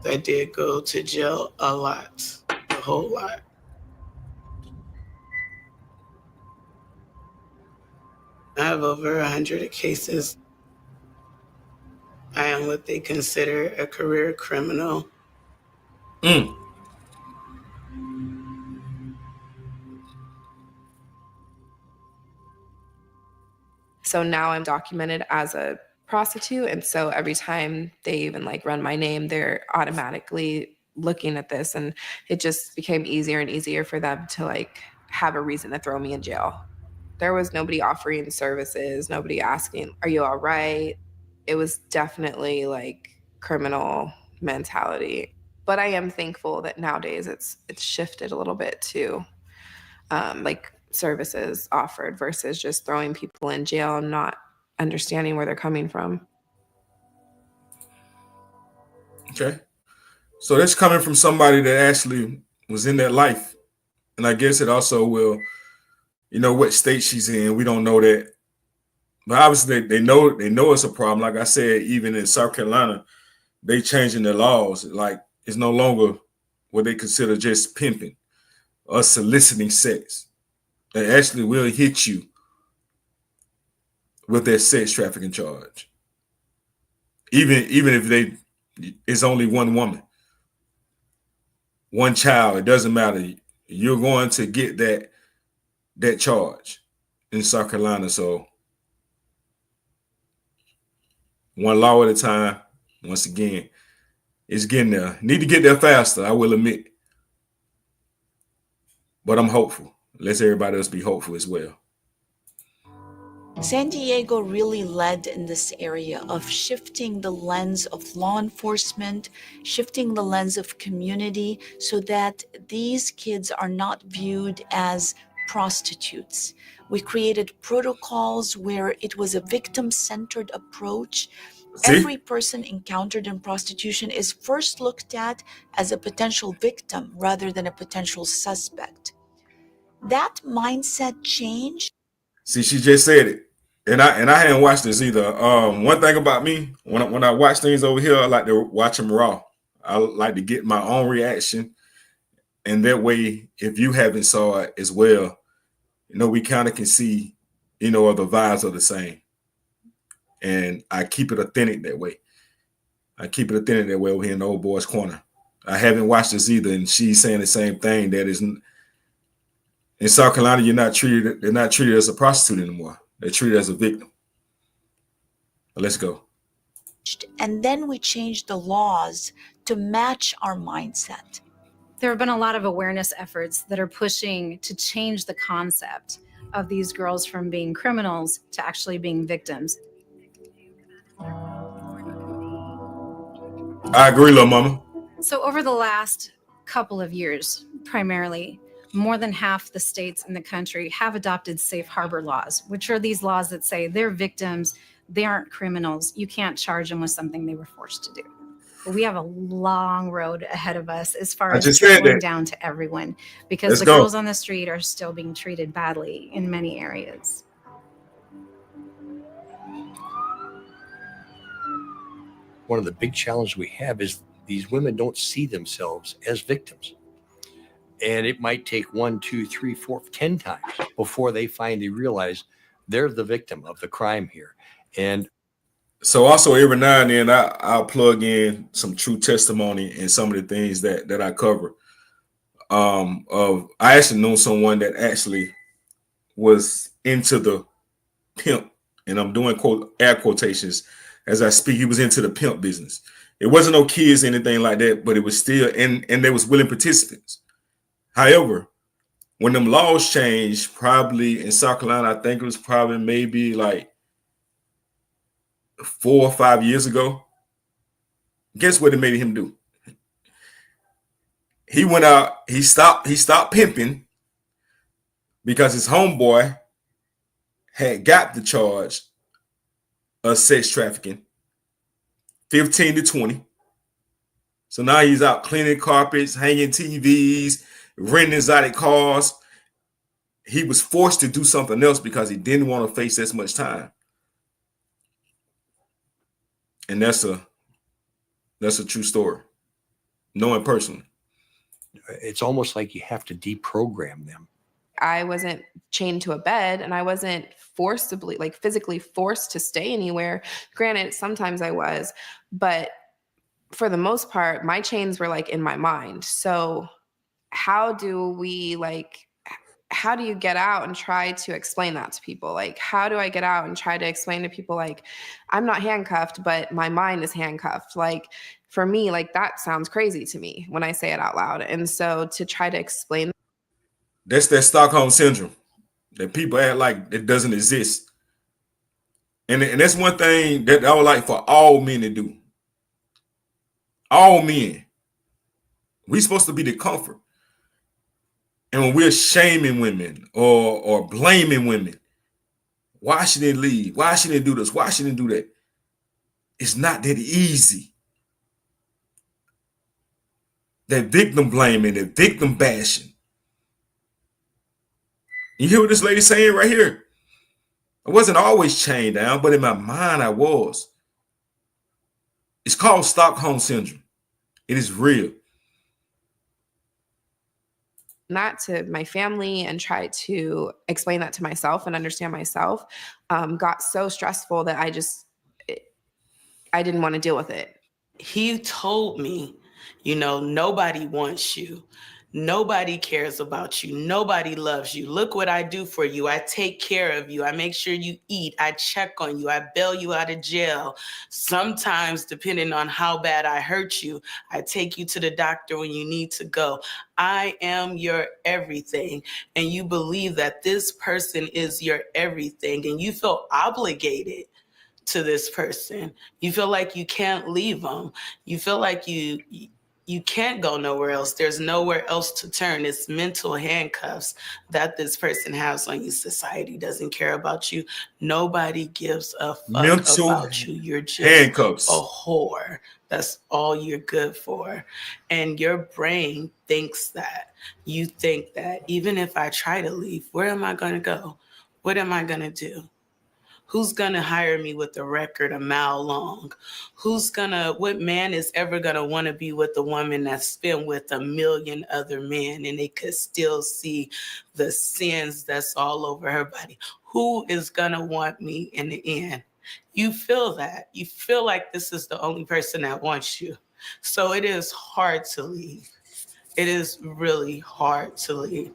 I did go to jail a lot, a whole lot. I have over 100 cases. I am what they consider a career criminal. So now I'm documented as a prostitute, and so every time they even run my name, they're automatically looking at this, and it just became easier and easier for them to have a reason to throw me in jail. There was nobody offering services, nobody asking, are you all right? It was definitely criminal mentality. But I am thankful that nowadays it's shifted a little bit to services offered versus just throwing people in jail and not understanding where they're coming from. Okay. So that's coming from somebody that actually was in that life. And I guess it also will, what state she's in. We don't know that. But obviously they know it's a problem. Like I said, even in South Carolina, they changing the laws. It's no longer what they consider just pimping or soliciting sex. They actually will hit you with their sex trafficking charge. Even if it's only one woman, one child, it doesn't matter. You're going to get that charge in South Carolina. So one law at a time. Once again, it's getting there. Need to get there faster, I will admit. But I'm hopeful. Let's everybody else be hopeful as well. San Diego really led in this area of shifting the lens of law enforcement, shifting the lens of community so that these kids are not viewed as prostitutes. We created protocols where it was a victim-centered approach. Every person encountered in prostitution is first looked at as a potential victim rather than a potential suspect. That mindset change. See, she just said it. And I hadn't watched this either. One thing about me, when I watch things over here, I like to watch them raw. I like to get my own reaction, and that way, if you haven't saw it as well, we kind of can see, or the vibes are the same. And I keep it authentic that way. Over here in the old boy's corner. I haven't watched this either, and she's saying the same thing. That is, in South Carolina, they're not treated as a prostitute anymore. They're treated as a victim. But let's go. And then we changed the laws to match our mindset. There have been a lot of awareness efforts that are pushing to change the concept of these girls from being criminals to actually being victims. I agree, little mama. So over the last couple of years, primarily, more than half the states in the country have adopted safe harbor laws, which are these laws that say they're victims, they aren't criminals. You can't charge them with something they were forced to do. But we have a long road ahead of us as far as trickling down to everyone, because the girls on the street are still being treated badly in many areas. One of the big challenges we have is these women don't see themselves as victims. And it might take 1, 2, 3, 4, 10 times before they finally realize they're the victim of the crime here. And so also every now and then I'll plug in some true testimony in some of the things that I cover. I actually know someone that actually was into the pimp, and I'm doing air quotations as I speak. He was into the pimp business. It wasn't no kids, anything like that, but it was still, and there was willing participants. However, when them laws changed, probably in South Carolina, I think it was probably maybe like 4 or 5 years ago. Guess what it made him do? He went out, he stopped pimping because his homeboy had got the charge of sex trafficking, 15 to 20. So now he's out cleaning carpets, hanging TVs, renting exotic cars. He was forced to do something else because he didn't want to face as much time. And that's a true story, knowing personally. It's almost like you have to deprogram them. I wasn't chained to a bed, and I wasn't forcibly, like physically forced to stay anywhere. Granted, sometimes I was, but for the most part, my chains were like in my mind. So how do you get out and try to explain that to people? Like, how do I get out and try to explain to people, like, I'm not handcuffed, but my mind is handcuffed? Like, for me, like, that sounds crazy to me when I say it out loud. And so to try to explain. That's that Stockholm syndrome that people act like it doesn't exist. And that's one thing that I would like for all men to do. All men. We're supposed to be the comfort. And when we're shaming women or blaming women, why should they leave? Why should they do this? Why should they do that? It's not that easy. That victim blaming, that victim bashing. You hear what this lady's saying right here? I wasn't always chained down, but in my mind I was. It's called Stockholm syndrome. It is real. That to my family and try to explain that to myself and understand myself got so stressful that I didn't want to deal with it. He told me, nobody wants you. Nobody cares about you. Nobody loves you. Look what I do for you. I take care of you. I make sure you eat. I check on you. I bail you out of jail. Sometimes, depending on how bad I hurt you, I take you to the doctor when you need to go. I am your everything. And you believe that this person is your everything. And you feel obligated to this person. You feel like you can't leave them. You feel like you can't go nowhere else. There's nowhere else to turn. It's mental handcuffs that this person has on you. Society doesn't care about you. Nobody gives a fuck about you. You're just handcuffs. A whore. That's all you're good for. And your brain thinks that. You think that even if I try to leave, where am I going to go? What am I going to do? Who's gonna hire me with a record a mile long? What man is ever gonna wanna be with a woman that's been with a million other men and they could still see the sins that's all over her body? Who is gonna want me in the end? You feel that. You feel like this is the only person that wants you. So it is hard to leave. It is really hard to leave.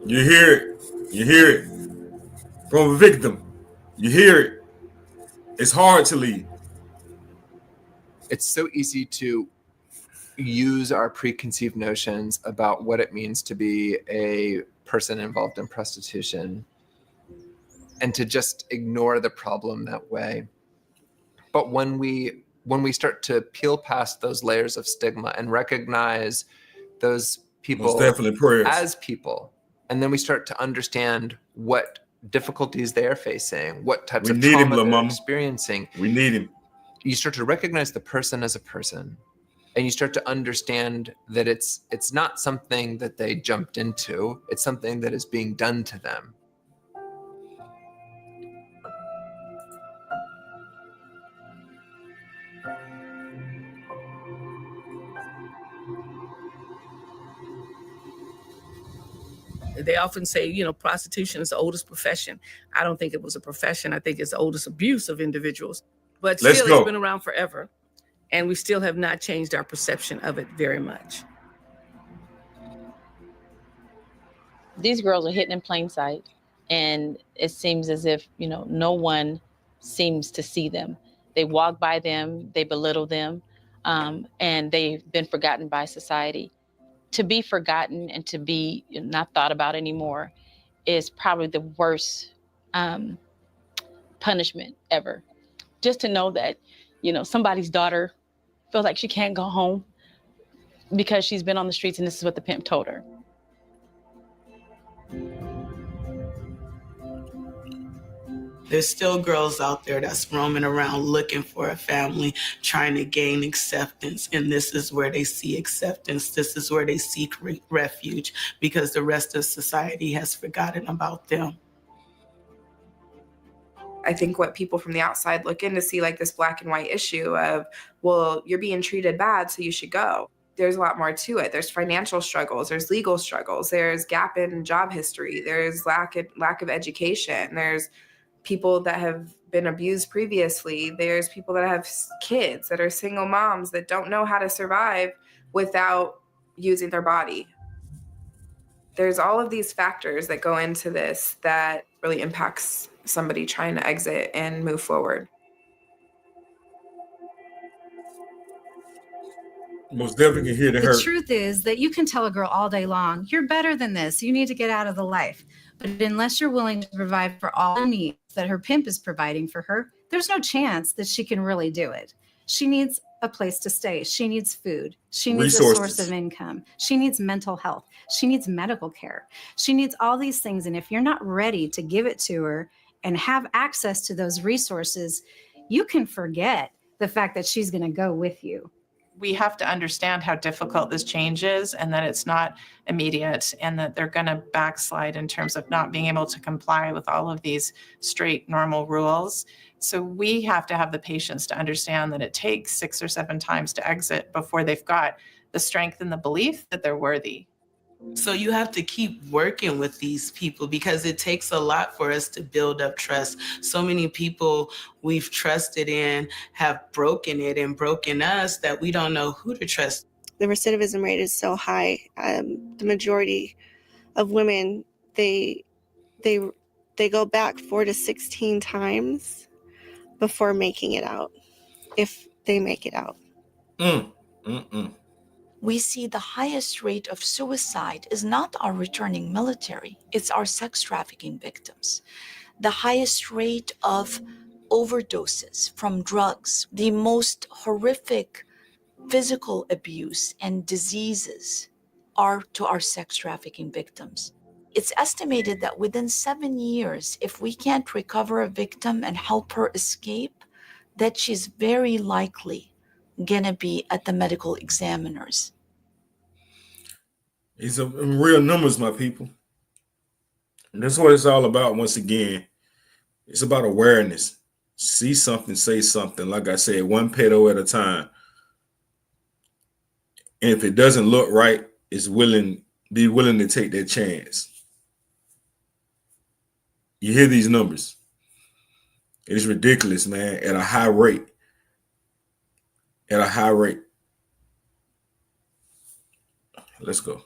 You hear it. You hear it from a victim. You hear it. It's hard to leave. It's so easy to use our preconceived notions about what it means to be a person involved in prostitution and to just ignore the problem that way. But when we start to peel past those layers of stigma and recognize those people Most definitely prayers. as people, and then we start to understand what difficulties they're facing, what types of trauma they're experiencing. We need him. You start to recognize the person as a person, and you start to understand that it's not something that they jumped into, it's something that is being done to them. They often say, prostitution is the oldest profession. I don't think it was a profession. I think it's the oldest abuse of individuals. But still, it's been around forever. And we still have not changed our perception of it very much. These girls are hidden in plain sight. And it seems as if, no one seems to see them. They walk by them, they belittle them, and they've been forgotten by society. To be forgotten and to be not thought about anymore is probably the worst punishment ever. Just to know that, somebody's daughter feels like she can't go home because she's been on the streets and this is what the pimp told her. There's still girls out there that's roaming around looking for a family, trying to gain acceptance. And this is where they see acceptance. This is where they seek refuge because the rest of society has forgotten about them. I think what people from the outside look in to see like this black and white issue of, well, you're being treated bad, so you should go. There's a lot more to it. There's financial struggles, there's legal struggles, there's gap in job history, there's lack of education, there's people that have been abused previously, there's people that have kids that are single moms that don't know how to survive without using their body. There's all of these factors that go into this that really impacts somebody trying to exit and move forward. Most definitely can hear the hurt. The truth is that you can tell a girl all day long, you're better than this, you need to get out of the life. But unless you're willing to provide for all the needs that her pimp is providing for her, there's no chance that she can really do it. She needs a place to stay. She needs food. She needs a source of income. She needs mental health. She needs medical care. She needs all these things. And if you're not ready to give it to her and have access to those resources, you can forget the fact that she's going to go with you. We have to understand how difficult this change is and that it's not immediate and that they're going to backslide in terms of not being able to comply with all of these straight, normal rules. So we have to have the patience to understand that it takes 6 or 7 times to exit before they've got the strength and the belief that they're worthy. So you have to keep working with these people because it takes a lot for us to build up trust. So many people we've trusted in have broken it and broken us that we don't know who to trust. The recidivism rate is so high. The majority of women, they go back 4 to 16 times before making it out, if they make it out. We see the highest rate of suicide is not our returning military, it's our sex trafficking victims. The highest rate of overdoses from drugs, the most horrific physical abuse and diseases are to our sex trafficking victims. It's estimated that within 7 years, if we can't recover a victim and help her escape, that she's very likely gonna be at the medical examiners. It's in real numbers, my people. And that's what it's all about once again. It's about awareness. See something, say something. Like I said, one pedo at a time. And if it doesn't look right, be willing to take that chance. You hear these numbers. It is ridiculous, man, at a high rate. At a high rate. Let's go.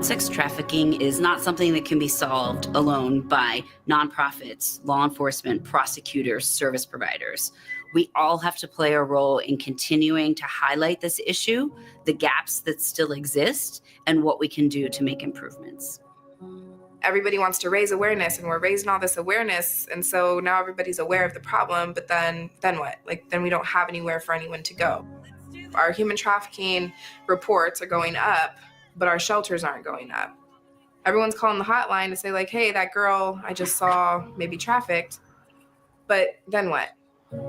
Sex trafficking is not something that can be solved alone by nonprofits, law enforcement, prosecutors, service providers. We all have to play a role in continuing to highlight this issue, the gaps that still exist, and what we can do to make improvements. Everybody wants to raise awareness, and we're raising all this awareness, and so now everybody's aware of the problem, but then what? Like, then we don't have anywhere for anyone to go. Our human trafficking reports are going up, but our shelters aren't going up. Everyone's calling the hotline to say, like, hey, that girl I just saw may be trafficked, but then what?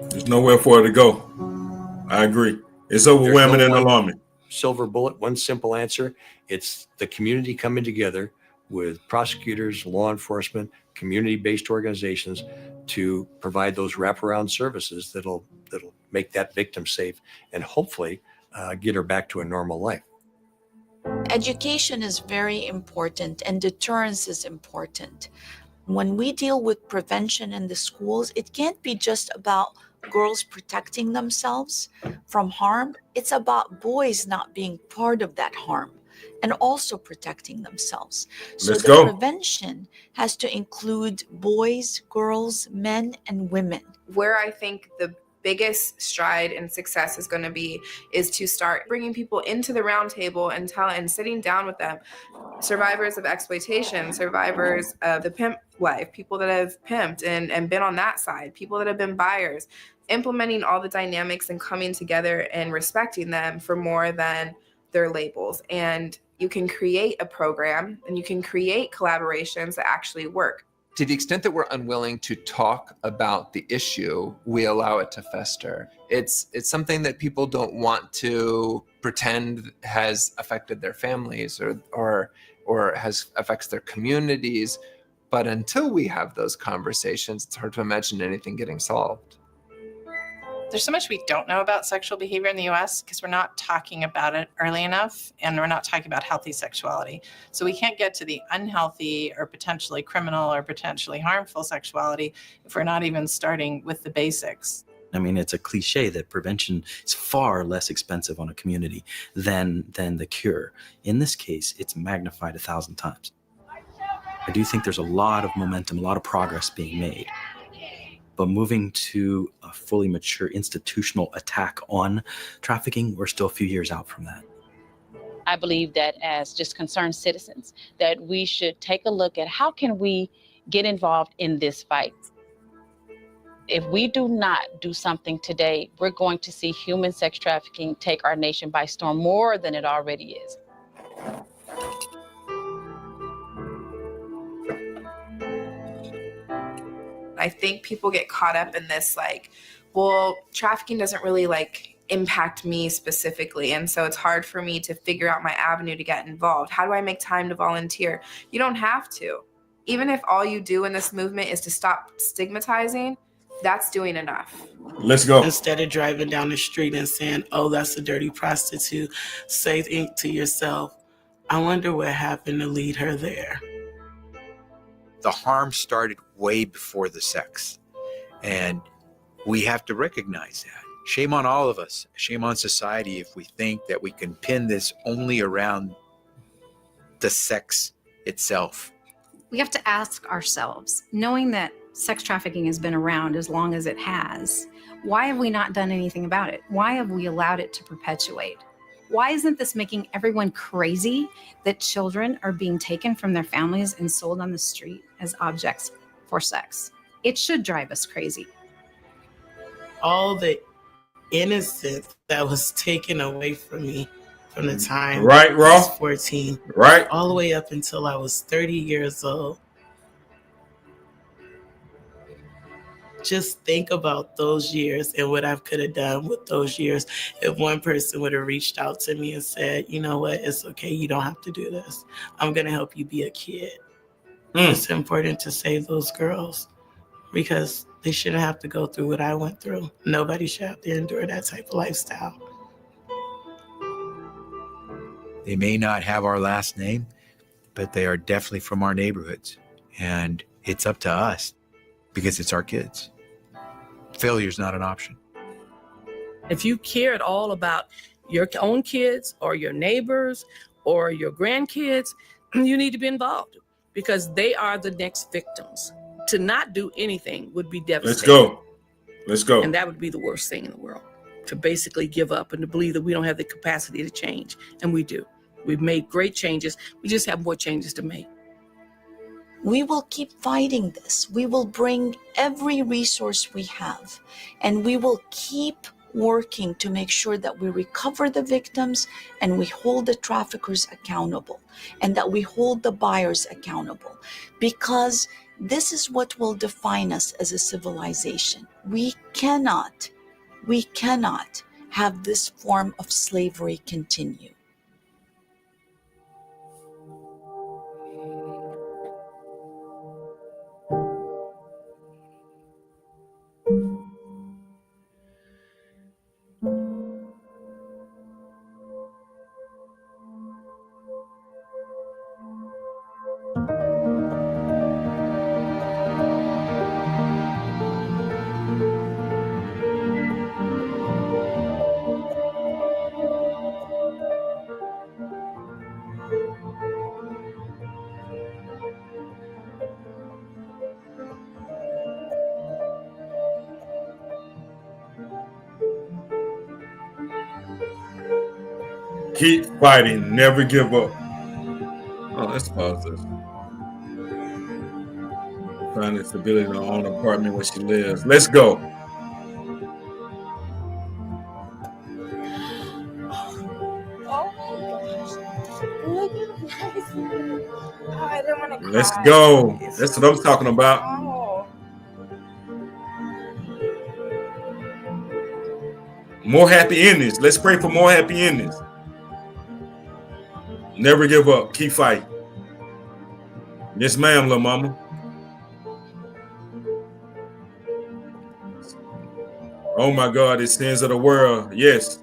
There's nowhere for her to go. I agree. It's overwhelming and alarming. Silver bullet, one simple answer. It's the community coming together with prosecutors, law enforcement, community-based organizations to provide those wraparound services that'll make that victim safe and hopefully get her back to a normal life. Education is very important and deterrence is important. When we deal with prevention in the schools, it can't be just about girls protecting themselves from harm. It's about boys not being part of that harm and also protecting themselves. So the prevention has to include boys, girls, men, and women. Where I think the biggest stride and success is going to be is to start bringing people into the round table and sitting down with them. Survivors of exploitation, survivors of the pimp life, people that have pimped and been on that side, people that have been buyers, implementing all the dynamics and coming together and respecting them for more than their labels. And you can create a program and you can create collaborations that actually work. To the extent that we're unwilling to talk about the issue, we allow it to fester. It's something that people don't want to pretend has affected their families or affects their communities. But until we have those conversations, it's hard to imagine anything getting solved. There's so much we don't know about sexual behavior in the US because we're not talking about it early enough and we're not talking about healthy sexuality. So we can't get to the unhealthy or potentially criminal or potentially harmful sexuality if we're not even starting with the basics. I mean, it's a cliche that prevention is far less expensive on a community than the cure. In this case, it's magnified 1,000 times. I do think there's a lot of momentum, a lot of progress being made. But moving to a fully mature institutional attack on trafficking, we're still a few years out from that. I believe that as just concerned citizens, that we should take a look at how can we get involved in this fight. If we do not do something today, we're going to see human sex trafficking take our nation by storm more than it already is. I think people get caught up in this, like, well, trafficking doesn't really impact me specifically. And so it's hard for me to figure out my avenue to get involved. How do I make time to volunteer? You don't have to. Even if all you do in this movement is to stop stigmatizing, that's doing enough. Let's go. Instead of driving down the street and saying, oh, that's a dirty prostitute, say to yourself, I wonder what happened to lead her there. The harm started way before the sex. And we have to recognize that. Shame on all of us. Shame on society if we think that we can pin this only around the sex itself. We have to ask ourselves, knowing that sex trafficking has been around as long as it has, why have we not done anything about it? Why have we allowed it to perpetuate? Why isn't this making everyone crazy that children are being taken from their families and sold on the street as objects for sex? It should drive us crazy. All the innocence that was taken away from me from the time I was 14, right, all the way up until I was 30 years old. just think about those years and what I could have done with those years if one person would have reached out to me and said, you know what, it's okay, you don't have to do this. I'm going to help you be a kid. It's important to save those girls because they shouldn't have to go through what I went through. Nobody should have to endure that type of lifestyle. They may not have our last name, but they are definitely from our neighborhoods. And it's up to us because it's our kids. Failure is not an option. If you care at all about your own kids or your neighbors or your grandkids, you need to be involved because they are the next victims. To not do anything would be devastating. Let's go. And that would be the worst thing in the world, to basically give up and to believe that we don't have the capacity to change. And we do. We've made great changes. We just have more changes to make. We will keep fighting this. We will bring every resource we have, and we will keep working to make sure that we recover the victims and we hold the traffickers accountable and that we hold the buyers accountable, because this is what will define us as a civilization. We cannot have this form of slavery continue. Keep fighting. Never give up. Oh, let's pause this. Finding stability in her own apartment where she lives. Let's go. I don't want to cry. Let's go. That's what I'm talking about. More happy endings. Let's pray for more happy endings. Never give up. Keep fighting. Yes, ma'am, little mama. Oh my God, it's sins of the world. Yes.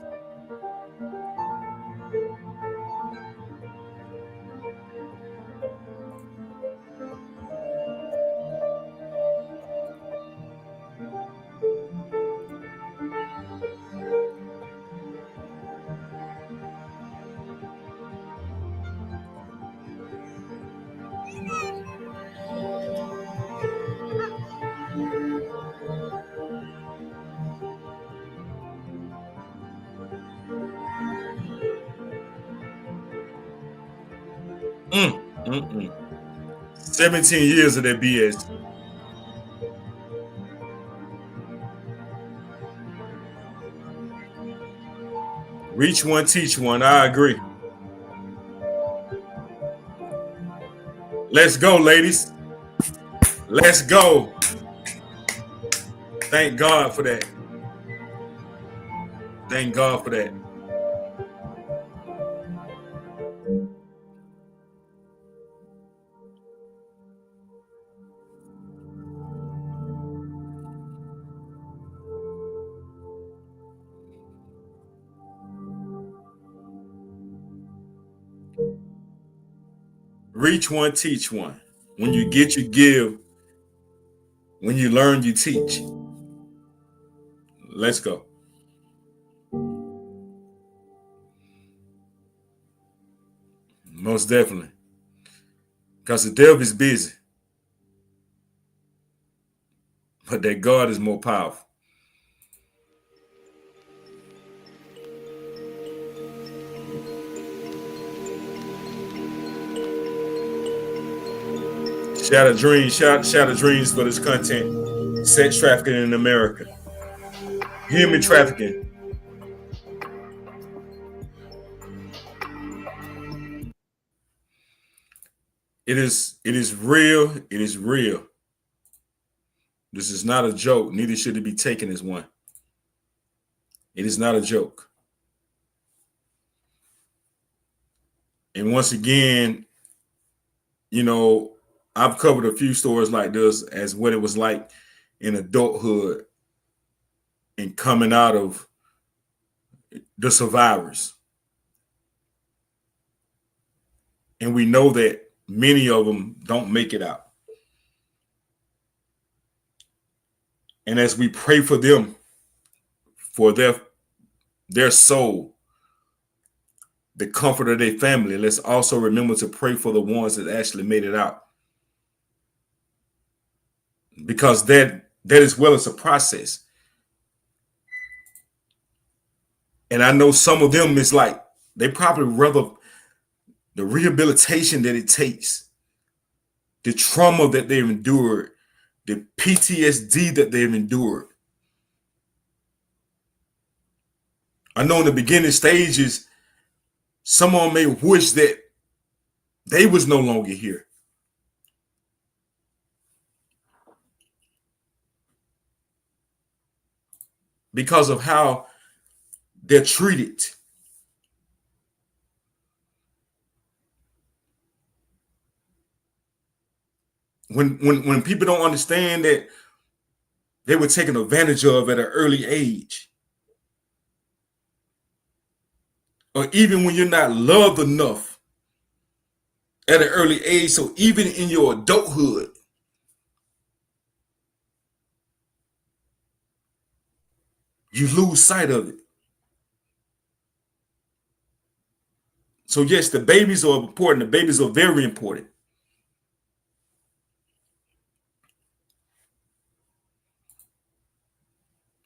Mm, mm, mm. 17 years of that BS. Reach one, teach one. I agree. Let's go, ladies. Let's go. Thank God for that. Thank God for that. Reach one, teach one. When you get, you give. When you learn, you teach. Let's go. Most definitely. Because the devil is busy. But that God is more powerful. Shatter dreams, shatter dreams for this content. Sex trafficking in America. Human trafficking. It is real. It is real. This is not a joke. Neither should it be taken as one. It is not a joke. And once again, you know, I've covered a few stories like this as what it was like in adulthood and coming out of the survivors. And we know that many of them don't make it out. And as we pray for them, for their soul, the comfort of their family, let's also remember to pray for the ones that actually made it out. Because that as well is a process. And I know some of them is like, they probably rather the rehabilitation that it takes, the trauma that they've endured, the PTSD that they've endured. I know in the beginning stages, someone may wish that they was no longer here. Because of how they're treated. When people don't understand that they were taken advantage of at an early age, or even when you're not loved enough at an early age, so even in your adulthood, you lose sight of it. So yes, the babies are important. The babies are very important.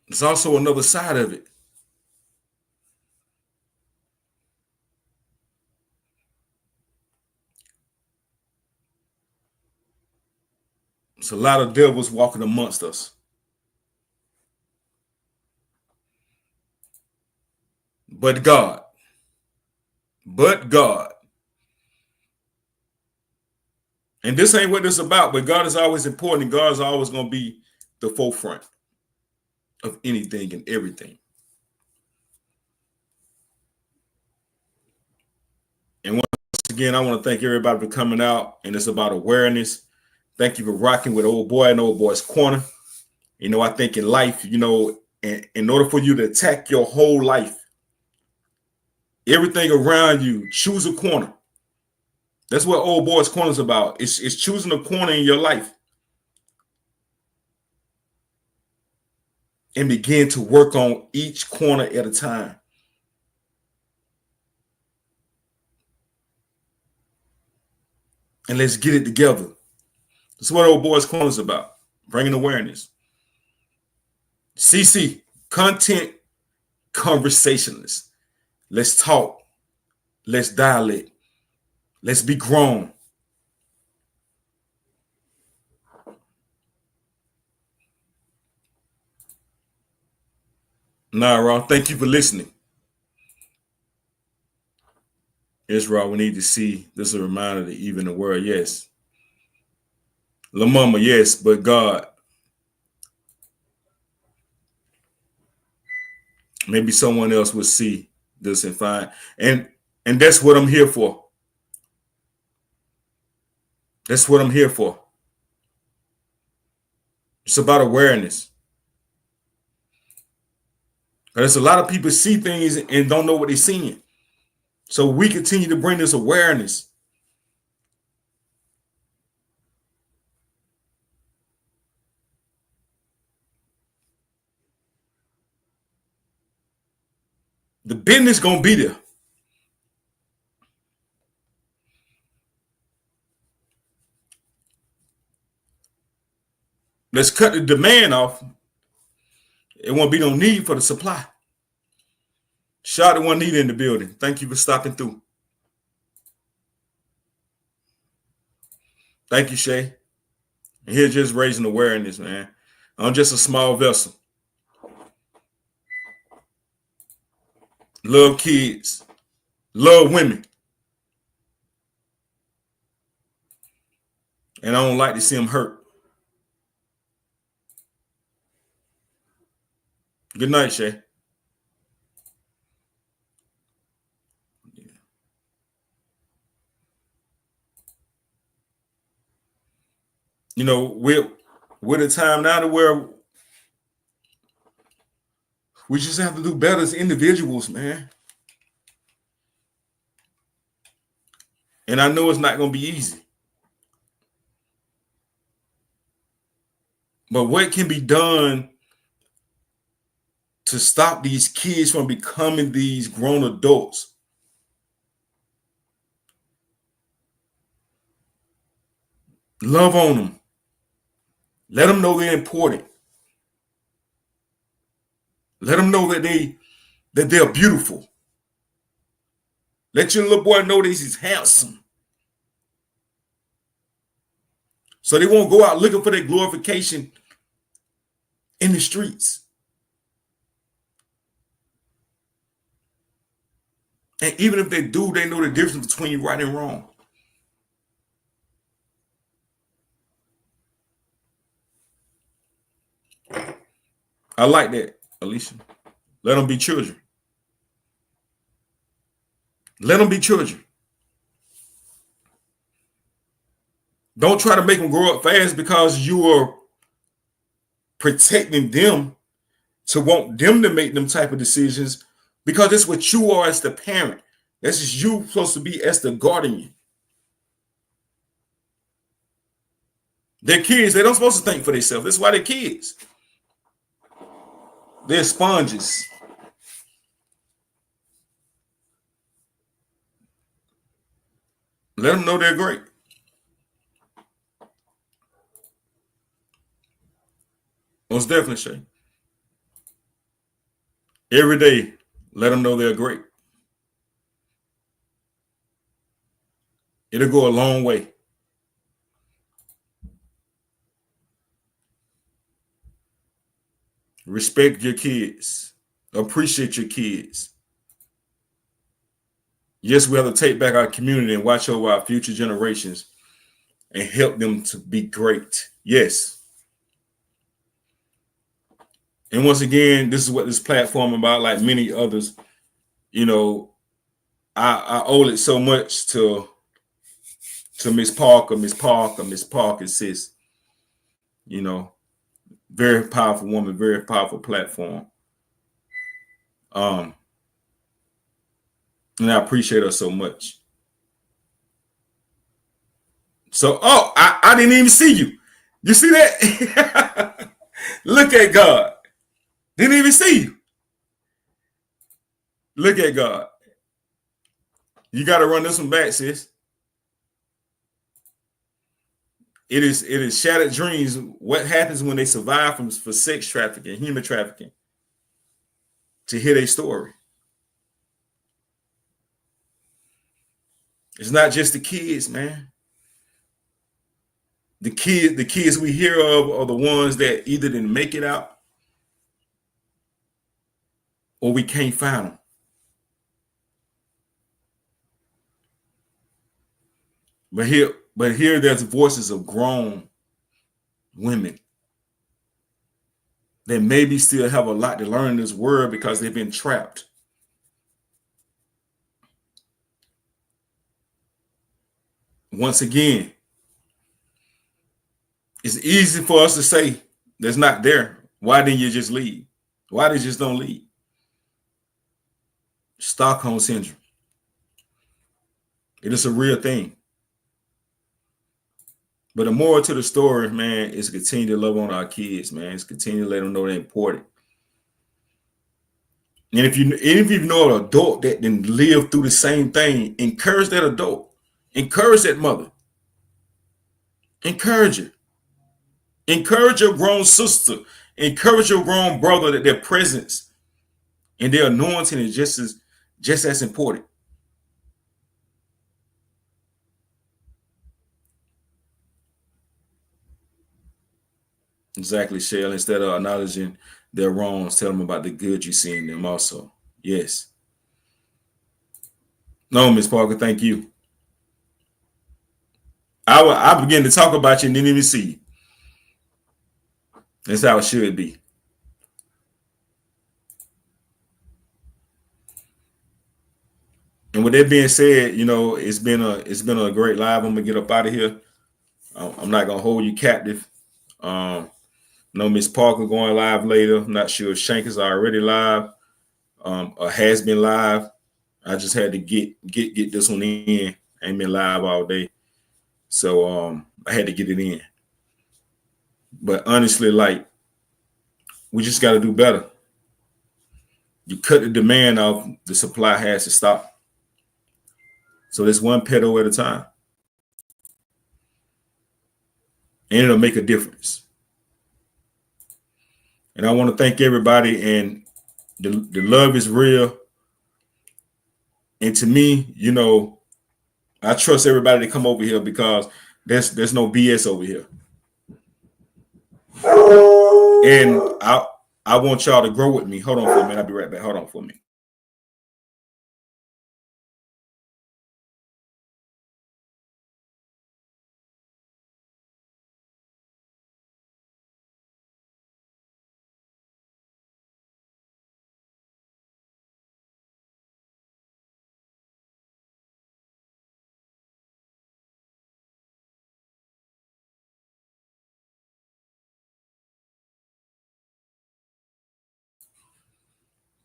There's also another side of it. There's a lot of devils walking amongst us. But God. And this ain't what this is about, but God is always important, and God is always going to be the forefront of anything and everything. And once again, I want to thank everybody for coming out, and it's about awareness. Thank you for rocking with Old Boy and Old Boy's Corner. You know, I think in life, you know, in order for you to attack your whole life, everything around you, choose a corner. That's what Old Boy's Corner is about. It's choosing a corner in your life and begin to work on each corner at a time. And let's get it together. That's what Old Boy's Corner is about, bringing awareness. CC, content conversationalists. Let's talk. Let's dialect. Let's be grown. Nah, Ron, thank you for listening. Israel, we need to see. This is a reminder that even the world, yes. La Mama, yes, but God. Maybe someone else will see this and find. And that's what I'm here for. That's what I'm here for. It's about awareness. There's a lot of people see things and don't know what they're seeing. So we continue to bring this awareness. The business gonna be there. Let's cut the demand off. It won't be no need for the supply. Shout out to Juanita in the building. Thank you for stopping through. Thank you, Shay. And here just raising awareness, man. I'm just a small vessel. Love kids. Love women. And I don't like to see them hurt. Good night, Shay. You know, we're the time now to where we just have to do better as individuals, man. And I know it's not going to be easy. But what can be done to stop these kids from becoming these grown adults? Love on them. Let them know they're important. Let them know that they're beautiful. Let your little boy know that he's handsome. So they won't go out looking for their glorification in the streets. And even if they do, they know the difference between right and wrong. I like that, Alicia. Let them be children. Let them be children. Don't try to make them grow up fast because you are protecting them to want them to make them type of decisions, because that's what you are as the parent. That's just you supposed to be as the guardian. They're kids. They don't supposed to think for themselves. That's why they're kids. They're sponges. Let them know they're great. Most definitely, Shay. Every day, let them know they're great. It'll go a long way. Respect your kids. Appreciate your kids. Yes, we have to take back our community and watch over our future generations and help them to be great. Yes. And once again, this is what this platform about, like many others. You know, I owe it so much to Miss Parker, sis. You know, very powerful woman, very powerful platform. And I appreciate her so much. So, I didn't even see you. You see that? Look at God. Didn't even see you. Look at God. You got to run this one back, sis. It is shattered dreams. What happens when they survive for sex trafficking, human trafficking? To hear their story. It's not just the kids, man. The kids we hear of are the ones that either didn't make it out or we can't find them. But here there's voices of grown women that maybe still have a lot to learn in this world because they've been trapped. Once again, it's easy for us to say that's not there. Why didn't you just leave? Why did you just don't leave? Stockholm syndrome. It is a real thing. But the moral to the story, man, is continue to love on our kids, man. It's continue to let them know they're important. And if you know an adult that didn't live through the same thing, encourage that adult. Encourage that mother. Encourage her. Encourage your grown sister. Encourage your grown brother that their presence and their anointing is just as important. Exactly, Shell. Instead of acknowledging their wrongs, tell them about the good you see in them also. Yes. No, Miss Parker, thank you. I began to talk about you and didn't even see you. That's how it should be. And with that being said, you know, it's been a great live. I'm gonna get up out of here. I'm not gonna hold you captive. No, Miss Parker going live later. I'm not sure if Shank is already live, or has been live. I just had to get this one in. I ain't been live all day, so I had to get it in. But honestly, like, we just got to do better. You cut the demand off, the supply has to stop. So there's one petal at a time, and it'll make a difference. And I want to thank everybody, and the love is real. And to me, you know, I trust everybody to come over here because there's no BS over here. And I want y'all to grow with me. Hold on for a minute. I'll be right back. Hold on for a minute.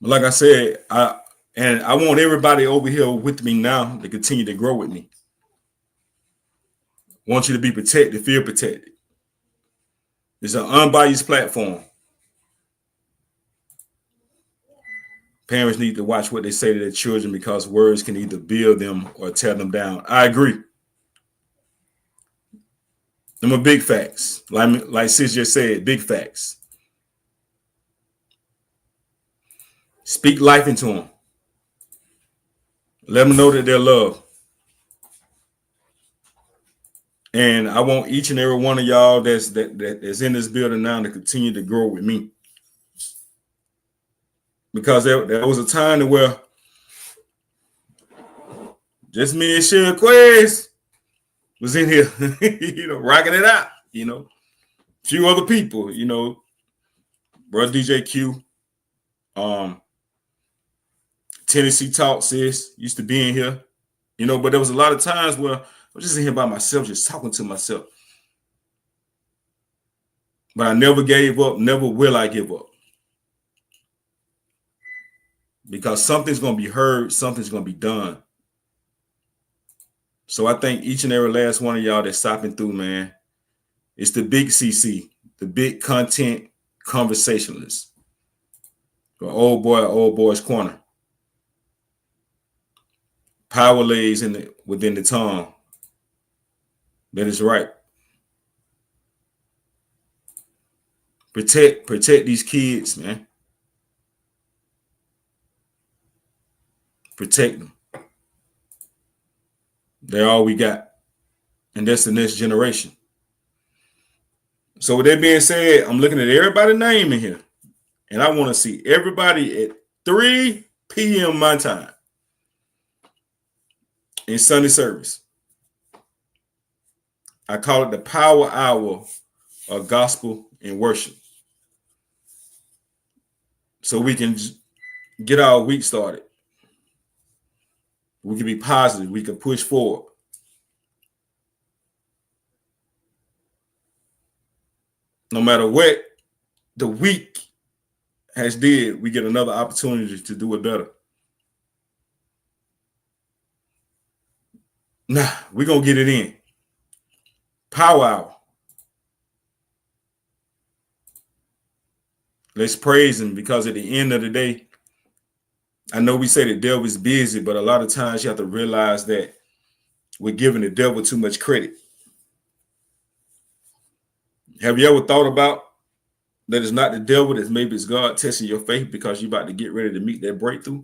Like I said, I want everybody over here with me now to continue to grow with me. I want you to be protected, feel protected. It's an unbiased platform. Parents need to watch what they say to their children because words can either build them or tear them down. I agree. Them are big facts. Like Sis just said, big facts. Speak life into them. Let them know that they're loved. And I want each and every one of y'all that's in this building now to continue to grow with me. Because there was a time where just me and Shea Quez was in here, you know, rocking it out, you know. A few other people, you know, Brother DJ Q, Tennessee Talk, Sis, used to be in here, you know, but there was a lot of times where I was just in here by myself, just talking to myself. But I never gave up, never will I give up. Because something's going to be heard, something's going to be done. So I thank each and every last one of y'all that's stopping through, man. It's the big CC, the big content conversationalist. The old boy's corner. Power lays within the tongue. That is right. Protect these kids, man. Protect them. They're all we got. And that's the next generation. So with that being said, I'm looking at everybody's name in here. And I want to see everybody at 3 p.m. my time in Sunday service. I call it the power hour of gospel and worship. So we can get our week started. We can be positive. We can push forward. No matter what the week has did, we get another opportunity to do it better. Nah, we're going to get it in. Power hour. Let's praise him because at the end of the day, I know we say the devil is busy, but a lot of times you have to realize that we're giving the devil too much credit. Have you ever thought about that it's not the devil, that maybe it's God testing your faith because you're about to get ready to meet that breakthrough?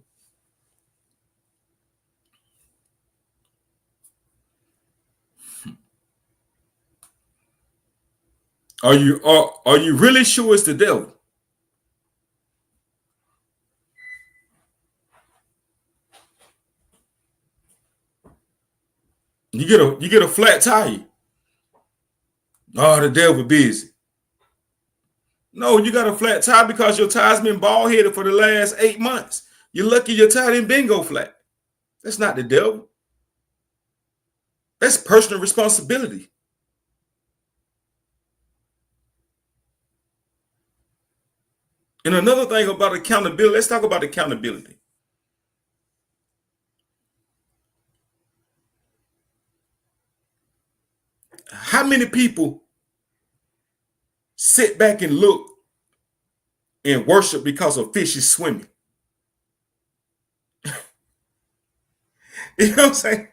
Are you really sure it's the devil? You get a flat tire. Oh, the devil busy. No, you got a flat tire because your tire's been bald headed for the last 8 months. You're lucky your tire didn't been go flat. That's not the devil. That's personal responsibility. And another thing about accountability, let's talk about accountability. How many people sit back and look and worship because a fish is swimming? You know what I'm saying?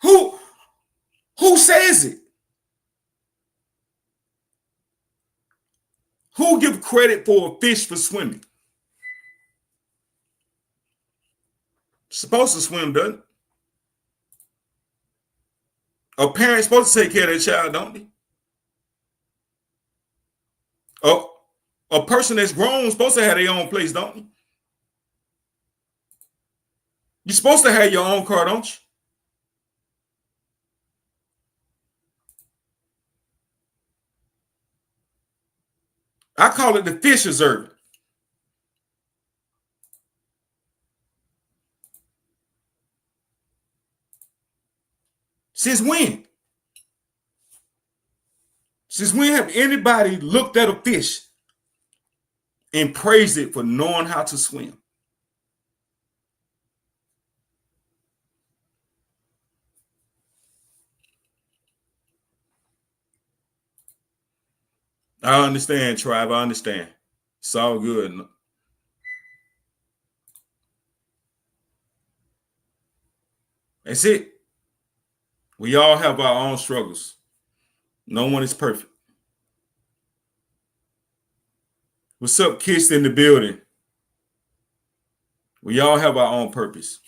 Who says it? Who give credit for a fish for swimming? Supposed to swim, doesn't it? A parent's supposed to take care of their child, don't they? Oh, a person that's grown is supposed to have their own place, don't you? You're supposed to have your own car, don't you? I call it the fish reserve. Since when? Since when have anybody looked at a fish and praised it for knowing how to swim? I understand, tribe. I understand. It's all good. That's it. We all have our own struggles. No one is perfect. What's up, Kiss in the building? We all have our own purpose.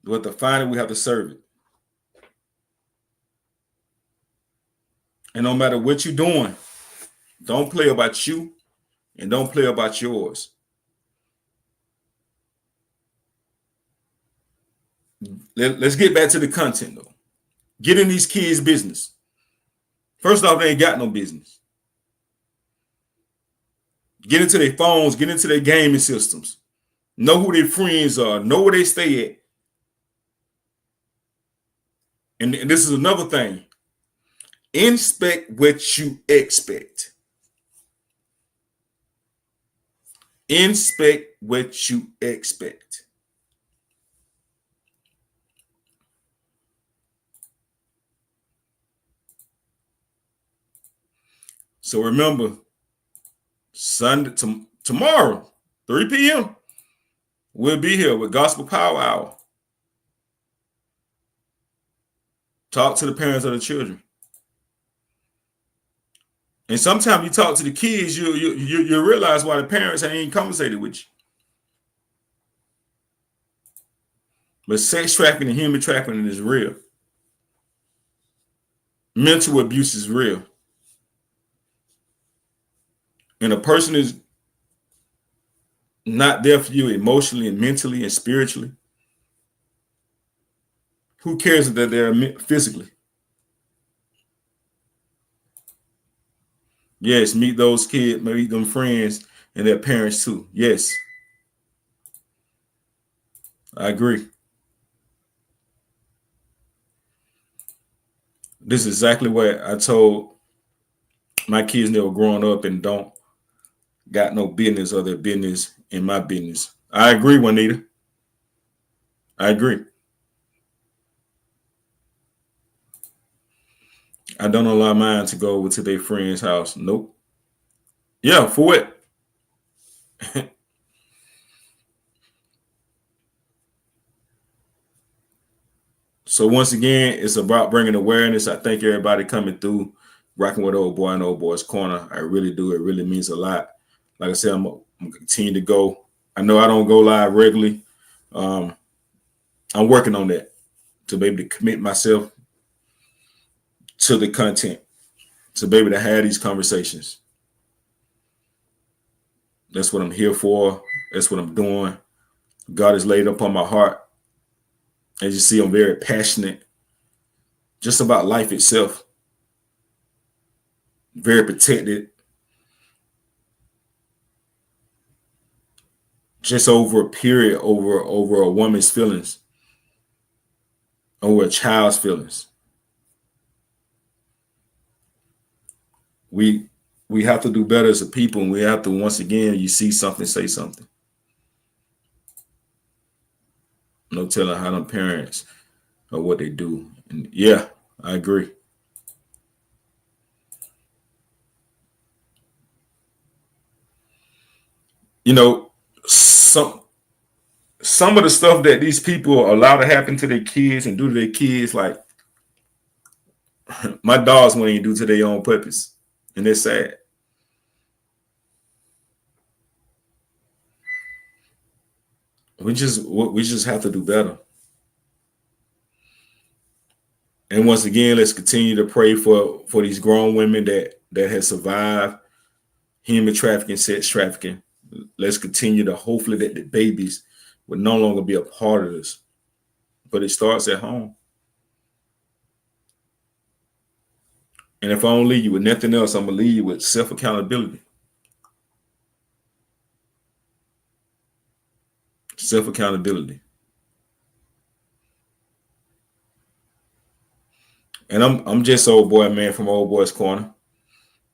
We have to find it, we have to serve it. And no matter what you're doing, don't play about you and don't play about yours. Let's get back to the content, though. Get in these kids' business. First off, they ain't got no business. Get into their phones, get into their gaming systems. Know who their friends are, know where they stay at. And this is another thing. Inspect what you expect. Inspect what you expect. So remember, Sunday tomorrow, 3 p.m., we'll be here with Gospel Power Hour. Talk to the parents of the children. And sometimes you talk to the kids, you realize why the parents ain't conversated with you. But sex trafficking and human trafficking is real. Mental abuse is real. And a person is not there for you emotionally and mentally and spiritually. Who cares that they're physically? Yes, meet those kids, meet them friends and their parents too. Yes, I agree. This is exactly what I told my kids when they were growing up and don't got no business or their business in my business. I agree, Juanita. I agree. I don't allow mine to go over to their friend's house. Nope. Yeah, for what? So once again, it's about bringing awareness. I thank everybody coming through, rocking with Old Boy and Old Boy's Corner. I really do. It really means a lot. Like I said, I'm gonna continue to go. I know I don't go live regularly. I'm working on that to be able to commit myself to the content, to be able to have these conversations. That's what I'm here for. That's what I'm doing. God has laid upon my heart. As you see, I'm very passionate just about life itself. Very protected. just over a period, over a woman's feelings, over a child's feelings. We have to do better as a people, and we have to, once again, you see something, say something. No telling how them parents or what they do. And yeah, I agree. You know, some of the stuff that these people allow to happen to their kids and do to their kids, like my dogs won't even do to their own puppies, and it's sad. We just have to do better. And once again, let's continue to pray for these grown women that have survived human trafficking, sex trafficking. Let's continue to hopefully that the babies will no longer be a part of this. But it starts at home. And if I don't leave you with nothing else, I'm gonna leave you with self-accountability. Self-accountability. And I'm just old boy, man, from Old Boy's Corner.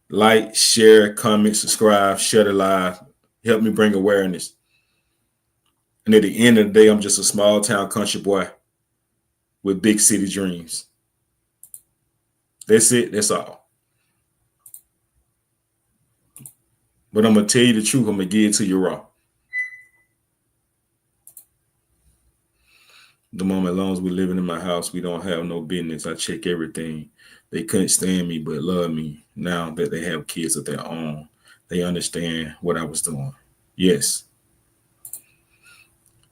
Like, share, comment, subscribe, share the live. Help me bring awareness. And at the end of the day, I'm just a small town country boy with big city dreams. That's it. That's all. But I'm going to tell you the truth. I'm going to give it to you raw. The moment, as long as we're living in my house, we don't have no business. I check everything. They couldn't stand me, but love me. Now that they have kids of their own, they understand what I was doing. Yes.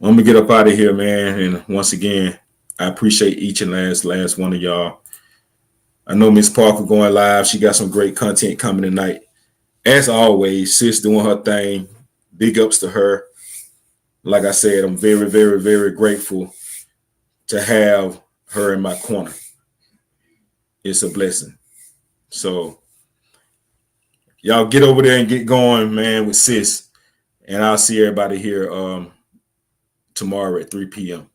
I'm going to get up out of here, man. And once again, I appreciate each and last one of y'all. I know Miss Parker going live. She got some great content coming tonight. As always, sis doing her thing. Big ups to her. Like I said, I'm very, very, very grateful to have her in my corner. It's a blessing. So y'all get over there and get going, man, with sis. And I'll see everybody here tomorrow at 3 p.m.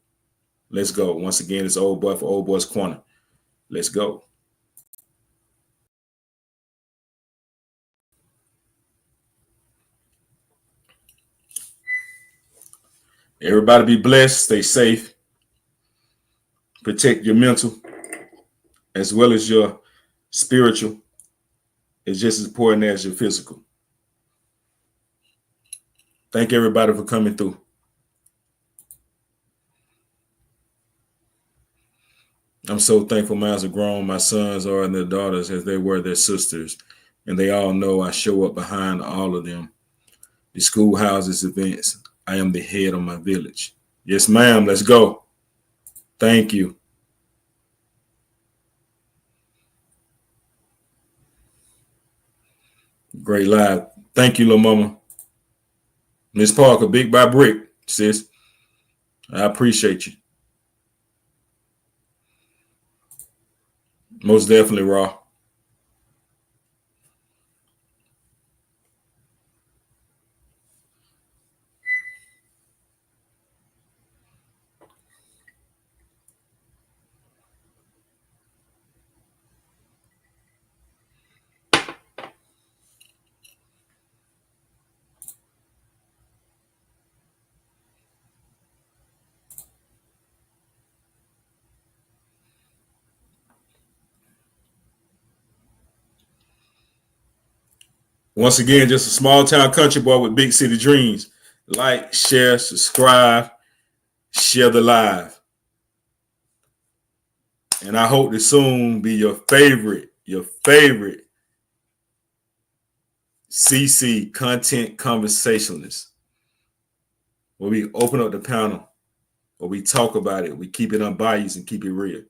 Let's go. Once again, it's Old Boy for Old Boy's Corner. Let's go. Everybody be blessed. Stay safe. Protect your mental as well as your spiritual. It's just as important as your physical. Thank everybody for coming through. I'm so thankful mine are grown. My sons are and their daughters as they were their sisters. And they all know I show up behind all of them. The schoolhouses, events, I am the head of my village. Yes, ma'am. Let's go. Thank you. Great live. Thank you, little mama. Miss Parker, big by brick, sis. I appreciate you. Most definitely, Raw. Once again, just a small town country boy with big city dreams. Like, share, subscribe, share the live. And I hope to soon be your favorite CC content conversationalist. Where we open up the panel, where we talk about it, we keep it unbiased and keep it real.